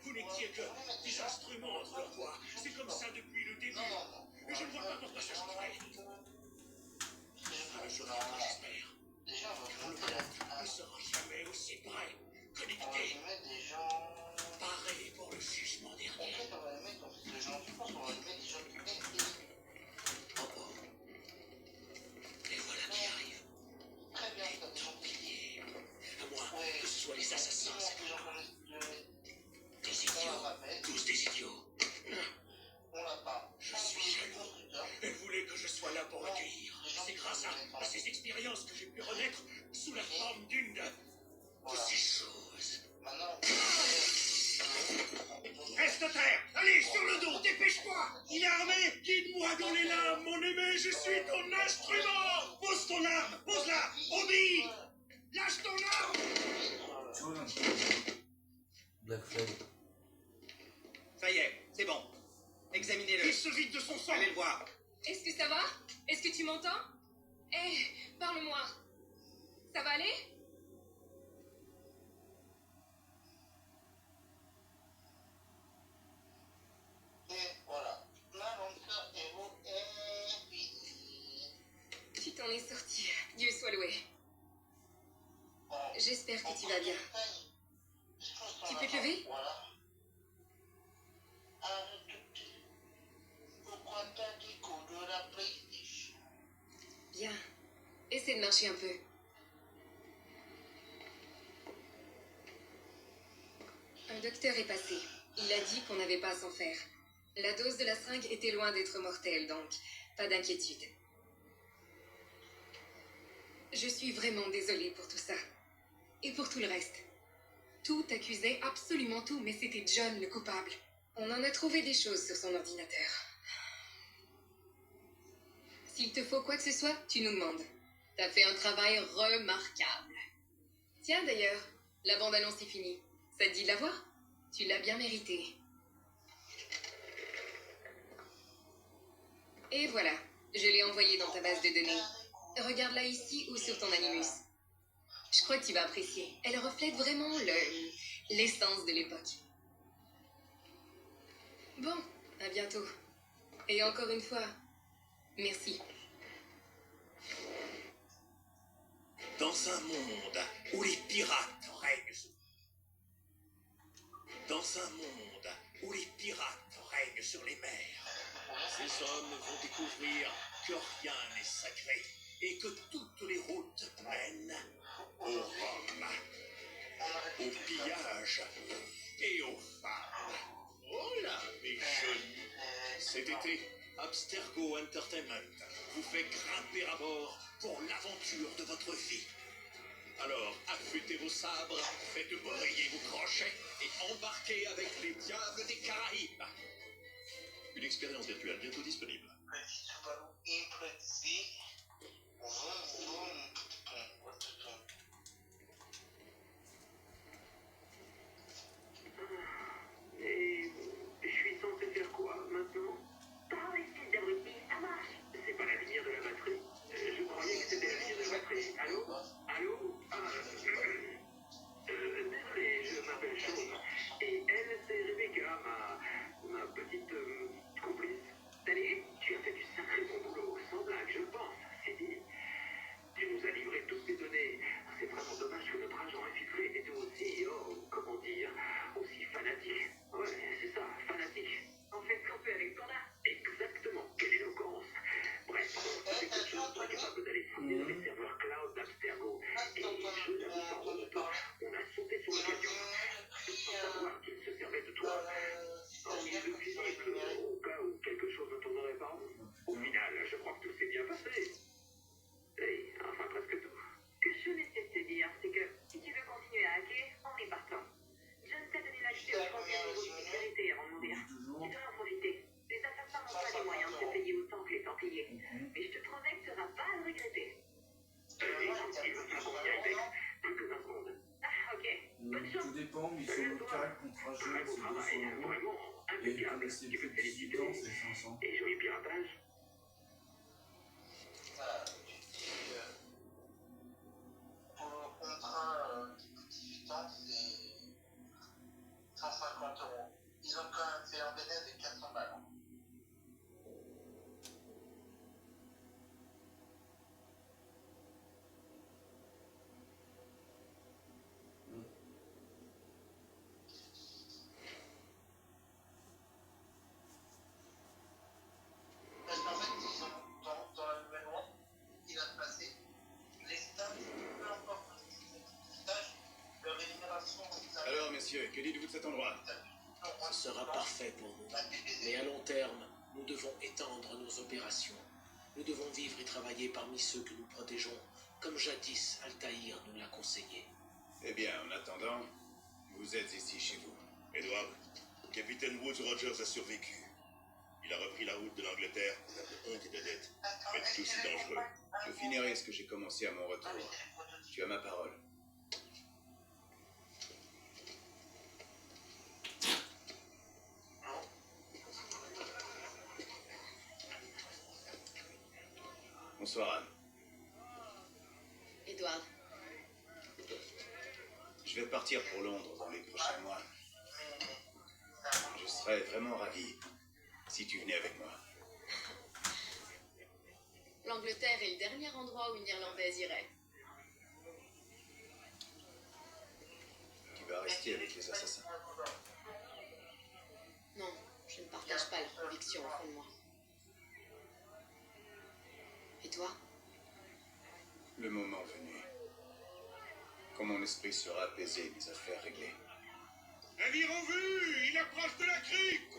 Vous n'étiez que des instruments entre leurs doigts. C'est comme ça depuis le début. Et je ne vois pas pourquoi ça changerait. Ça ne changera pas, j'espère. Déjà, on va Le mettre monde ne sera jamais aussi près. on va Connecté, mettre des gens. paré pour le jugement En dernier. fait, on va les mettre comme des gens. Je pense qu'on va les mettre des gens connectés. Oh oh. Les voilà qui arrivent. Très bien, ça des gens. Templiers. À moins Ouais. que ce soit les assassins, c'est Des gens pas connectés. des On la idiots. rappelle. Tous des idiots. On l'a pas. Je suis jaloux. Elle voulait que je sois là pour l'accueillir. C'est grâce à ces expériences que j'ai pu renaître sous la forme d'une de ces choses. Maintenant, Reste à terre! Allez, sur le dos, dépêche-toi! Il est armé! Guide-moi dans les lames, mon aimé, je suis ton instrument! Pose ton arme, pose-la! Obéis! Lâche ton arme! Tu vois, un peu. Black Flag. Ça y est, c'est bon. Examinez-le. Il se vide de son sang! Allez le voir. Est-ce que ça va? Est-ce que tu m'entends? Eh, parle-moi. Ça va aller? et voilà. L'aventure héros est finie. Tu t'en es sorti. Dieu soit loué. Bon, J'espère en que tu vas bien. premier je pense qu'on Tu a peux te pas- lever? Voilà. Arrête. Pourquoi t'as dit qu'on de la PlayStation? Bien. Essaie de marcher un peu. Un docteur est passé. Il a dit qu'on n'avait pas à s'en faire. La dose de la seringue était loin d'être mortelle, donc pas d'inquiétude. Je suis vraiment désolée pour tout ça. Et pour tout le reste. Tout accusait absolument tout, mais c'était John le coupable. On en a trouvé des choses sur son ordinateur. S'il te faut quoi que ce soit, tu nous demandes. T'as fait un travail remarquable. Tiens d'ailleurs, la bande-annonce est finie. Ça te dit de la voir? Tu l'as bien mérité. Et voilà, je l'ai envoyé dans ta base de données. Regarde-la ici ou sur ton Animus. Je crois que tu vas apprécier. Elle reflète vraiment l'essence de l'époque. Bon, à bientôt. Et encore une fois, merci. Dans un monde où les pirates règnent sur... Dans un monde où les pirates règnent sur les mers, ces hommes vont découvrir que rien n'est sacré et que toutes les routes mènent au rhum, au pillage et aux femmes. Oh là, mes jeunes! Cet été, Abstergo Entertainment vous fait grimper à bord pour l'aventure de votre vie. Alors, affûtez vos sabres, faites briller vos crochets et embarquez avec les diables des Caraïbes. Une expérience virtuelle bientôt disponible. Et je suis censé faire quoi maintenant? Fils d'abruti, ça marche. C'est pas la lumière de la batterie. Je croyais que c'était la lumière de la batterie. Allô? Allô? Désolé, je m'appelle Sean. Et elle, c'est Rebecca, ma petite complice. Salut, tu as fait du sacré bon boulot, sans blague, je pense. C'est dit. Tu nous as livré toutes tes données. C'est vraiment dommage que notre agent infiltré était aussi, comment dire, aussi fanatique. Ouais, c'est ça, fanatique. En fait, camper avec Panda. Exactement, quelle éloquence. Bref, c'est quelque chose qui est capable d'aller fouiller dans les serveurs cloud d'Abstergo. Et je l'avoue sans honte, on a sauté sur l'occasion. Sans savoir qu'il se servait de toi. Hormis le visible, au cas où quelque chose ne tournerait pas rond. Au final, je crois que tout s'est bien passé. Hey, enfin presque tout. Ce que je essaie de te dire, c'est que si tu veux continuer à hacker, on est partant. John t'a donné l'accès au premier niveau de sécurité avant de mourir. Tu devrais en profiter. Les assassins n'ont pas les moyens de te payer autant que les Templiers. Mais je te promets que tu n'auras pas à le regretter. Il va falloir qu'on y aille, Bex. Plus que 20 secondes. Ah, ok. Bonne chance. Tout dépend, mais sur le carré contrat jeune, c'est 200 €. Et comme c'est plus de 18 ans, c'est 500. Et joli piratage. Pour le contrat qui coûte 18 ans, c'est 150 €. Ils ont quand même fait un bénéfice de 400 balles. Parce qu'en fait, ils ont, dans la nouvelle loi, il va se passer, les stages, peu importe le stage, leur rémunération. Alors, messieurs, que dites-vous de cet endroit? Ce sera parfait pour nous. Mais à long terme, nous devons étendre nos opérations. Nous devons vivre et travailler parmi ceux que nous protégeons, comme jadis Altaïr nous l'a conseillé. Eh bien, en attendant, vous êtes ici chez vous. Edward, capitaine Woods Rogers a survécu. Il a repris la route de l'Angleterre, de honte et de dette. Mais tout aussi dangereux. Je finirai ce que j'ai commencé à mon retour. Tu as ma parole. Bonsoir, Anne. Edward, Je vais partir pour Londres dans les prochains mois. Je serais vraiment ravi si tu venais avec moi. l'Angleterre est le dernier endroit où une Irlandaise irait. Tu vas rester avec les assassins. Non, je ne partage pas leur conviction au fond de moi. Et toi? Le moment venu, quand mon esprit sera apaisé, mes affaires réglées. Navire en vue, il approche de la crique.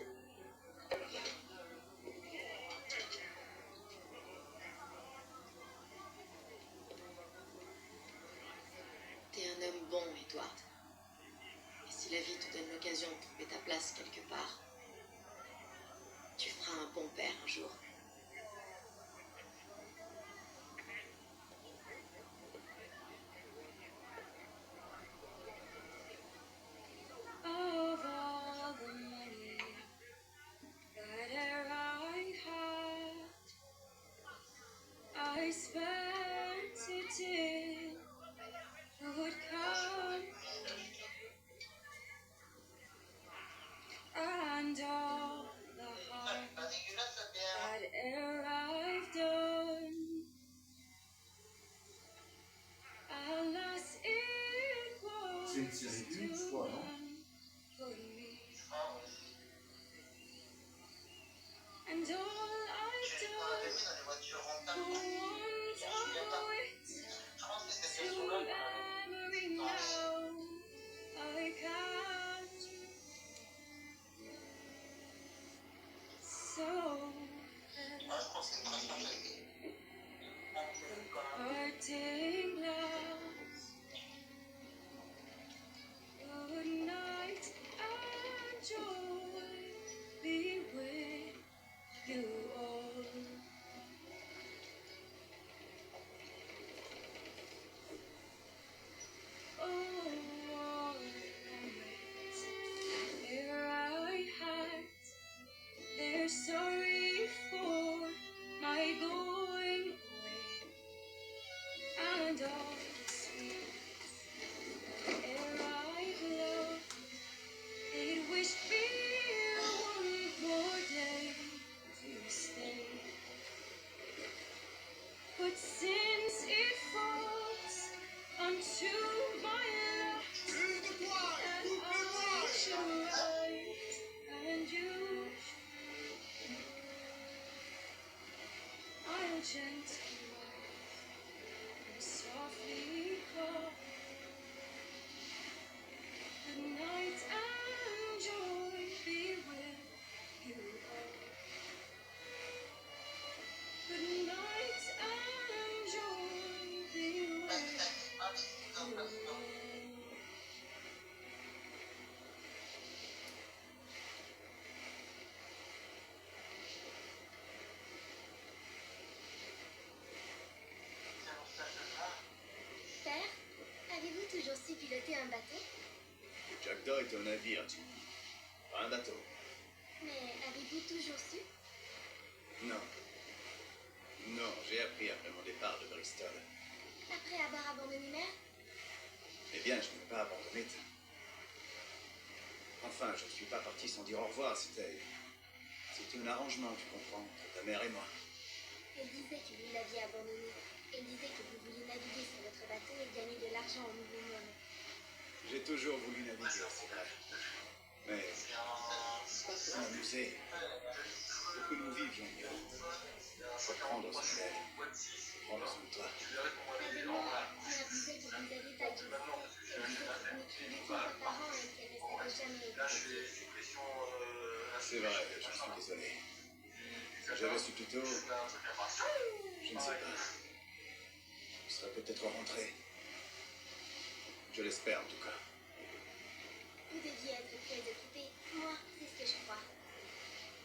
T'es un homme bon, Edward. Et si la vie te donne l'occasion de trouver ta place quelque part, tu feras un bon père un jour. J'ai pas rêvé dans les voitures rentables. Je me souviens pas. Je pense que c'était ce jour-là. Ouais, je pense que c'est une trace parfaite. Sorry for my going away and all the sweet air I've loved. They'd wish me one more day to stay, but since it falls unto my lot and I should rise and you I'll gently rise and softly call. Good night and joy be with you all. Good night and joy be with you all. Père, avez-vous toujours su piloter un bateau? Le Jackdaw est un navire, Jimmy. Pas un bateau. Mais avez-vous toujours su? Non. Non, j'ai appris après mon départ de Bristol. Après avoir abandonné mère? Eh bien, je ne veux pas abandonner. Enfin, je ne suis pas parti sans dire au revoir. C'était un arrangement, tu comprends, entre ta mère et moi. Elle disait que vous l'aviez abandonné. Elle disait que vous vouliez naviguer sur votre bateau et gagner de l'argent au Nouveau Monde. J'ai toujours voulu naviguer, c'est vrai. Mais pas pour m'amuser. Pour que nous vivions mieux. Pour prendre soin d'elle. Prendre soin de toi. Ma belle-mère disait que vous aviez tagué. Elle disait que vous n'écriviez plus à vos parents et qu'elle ne savait jamais écouter. C'est vrai, je suis désolé. Si j'avais su plus tôt, je ne sais pas. Je serais peut-être rentré. Je l'espère en tout cas. Vous deviez être très occupé. Moi, c'est ce que je crois.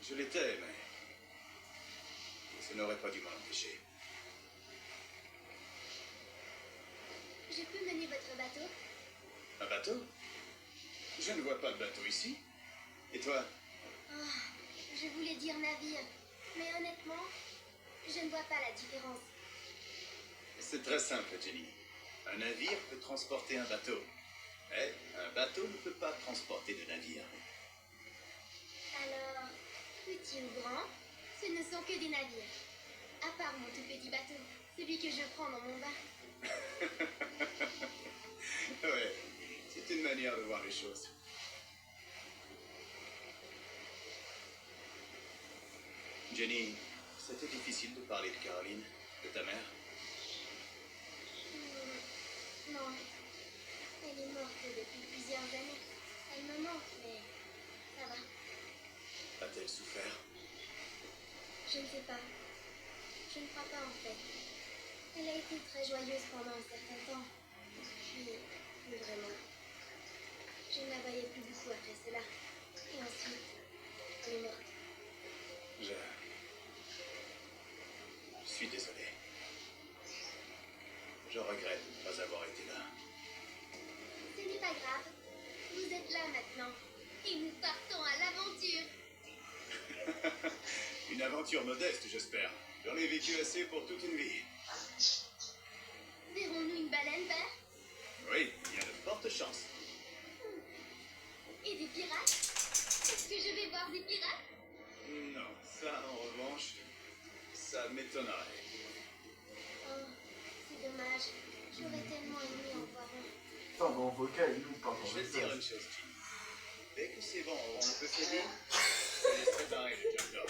Je l'étais, mais ça n'aurait pas dû m'en empêcher. Je peux mener votre bateau? Un bateau? Je ne vois pas de bateau ici. Et toi? Oh, je voulais dire navire. Mais honnêtement, je ne vois pas la différence. C'est très simple, Jenny. Un navire peut transporter un bateau. Mais un bateau ne peut pas transporter de navire. Alors, petit ou grand, ce ne sont que des navires. À part mon tout petit bateau, celui que je prends dans mon bain. Ouais, c'est une manière de voir les choses. Jenny, c'était difficile de parler de Caroline, de ta mère. Non, elle est morte depuis plusieurs années. Elle me manque, mais ça va. A-t-elle souffert? Je ne sais pas. Je ne crois pas en fait. Elle a été très joyeuse pendant un certain temps. Puis, plus vraiment. Je ne la voyais plus beaucoup après cela. Et ensuite, elle est morte. Je suis désolé. Je regrette de ne pas avoir été là. Ce n'est pas grave. Vous êtes là maintenant. Et nous partons à l'aventure. Une aventure modeste, j'espère. J'en ai vécu assez pour toute une vie. Verrons-nous une baleine, père? Oui, il y a de fortes chances. Et des pirates? Est-ce que je vais voir des pirates? Non, ça en revanche, ça m'étonnerait. Oh, c'est dommage. J'aurais tellement aimé en voir un. Putain, dans vocal, il nous parle Je en vais te dire une message. chose, Jimmy. Dès que c'est bon, on peut finir, je laisserai barrer le Jackdaw.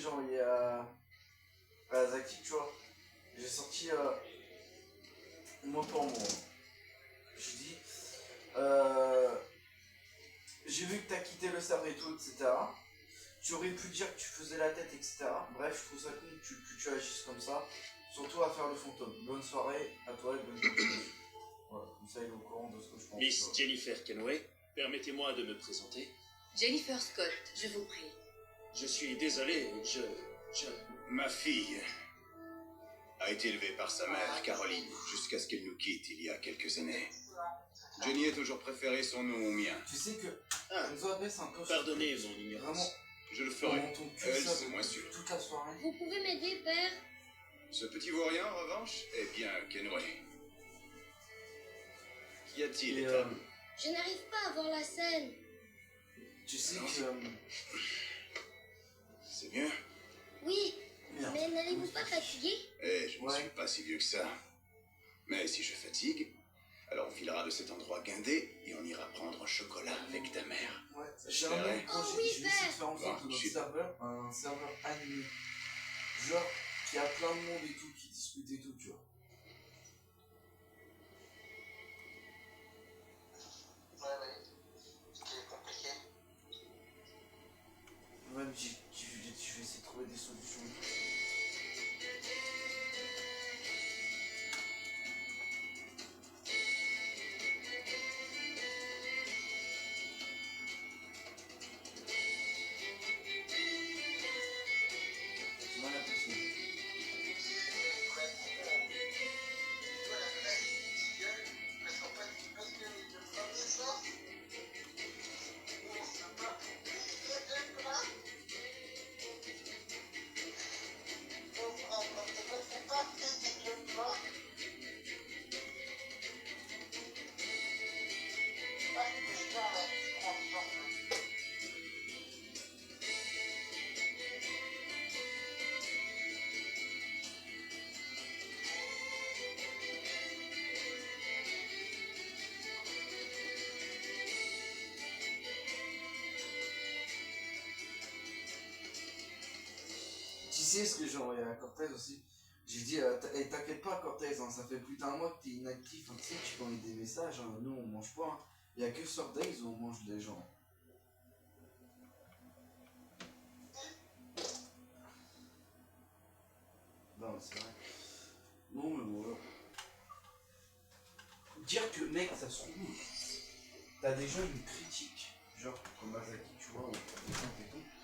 envoyé à Zaki, tu vois. J'ai sorti mot pour mot. J'ai dit, j'ai vu que t'as quitté le cerveau et tout, etc. Tu aurais pu dire que tu faisais la tête, etc. Bref, je trouve ça cool que tu agisses comme ça. Surtout à faire le fantôme. Bonne soirée à toi et bonne continuation. Voilà, comme ça il est au courant de ce que je pense. Miss Jennifer Kenway, permettez-moi de me présenter. Jennifer Scott, je vous prie. Je suis désolé, Ma fille a été élevée par sa mère, Caroline, jusqu'à ce qu'elle nous quitte il y a quelques années. Johnny a toujours préféré son nom au mien. Tu sais que Ah, Enzo abaisse un peu. pardonnez mon ignorance. Vraiment, Je le ferai. on entend que Elle, ça c'est moins sûr. toute la soirée. Vous pouvez m'aider, père? Ce petit vaurien, en revanche, est bien Kenway. Qu'y a-t-il, Et, Ethan Je n'arrive pas à voir la scène. tu sais Non. que. C'est mieux. Oui, Merde. mais n'allez-vous pas fatiguer? Eh, je ne Ouais. suis pas si vieux que ça. Mais si je fatigue, alors on filera de cet endroit guindé et on ira prendre un chocolat avec ta mère. Ouais, Ça j'ai te un autre plairait projet. Oh oui, Je vais essayer de faire en Bon, sorte que notre chut. serveur, un serveur animé. Genre, qui a plein de monde et tout, qui discute et tout, tu vois. Ouais. Ce qui est compliqué. Même je vais essayer de trouver des solutions. C'est mal impossible. Tu sais ce que j'ai envoyé à Cortez aussi? J'ai dit, t'inquiète pas Cortez, hein, ça fait plus d'un mois que t'es inactif, hein, tu sais, tu peux envoyer des messages, hein, nous on mange pas, hein. Y a que sur Days où on mange des gens. Non mais c'est vrai. Non mais voilà. Dire que mec ça se trouve, t'as des gens qui me critiquent, genre comme Azaki tu vois, ou des gens et tout.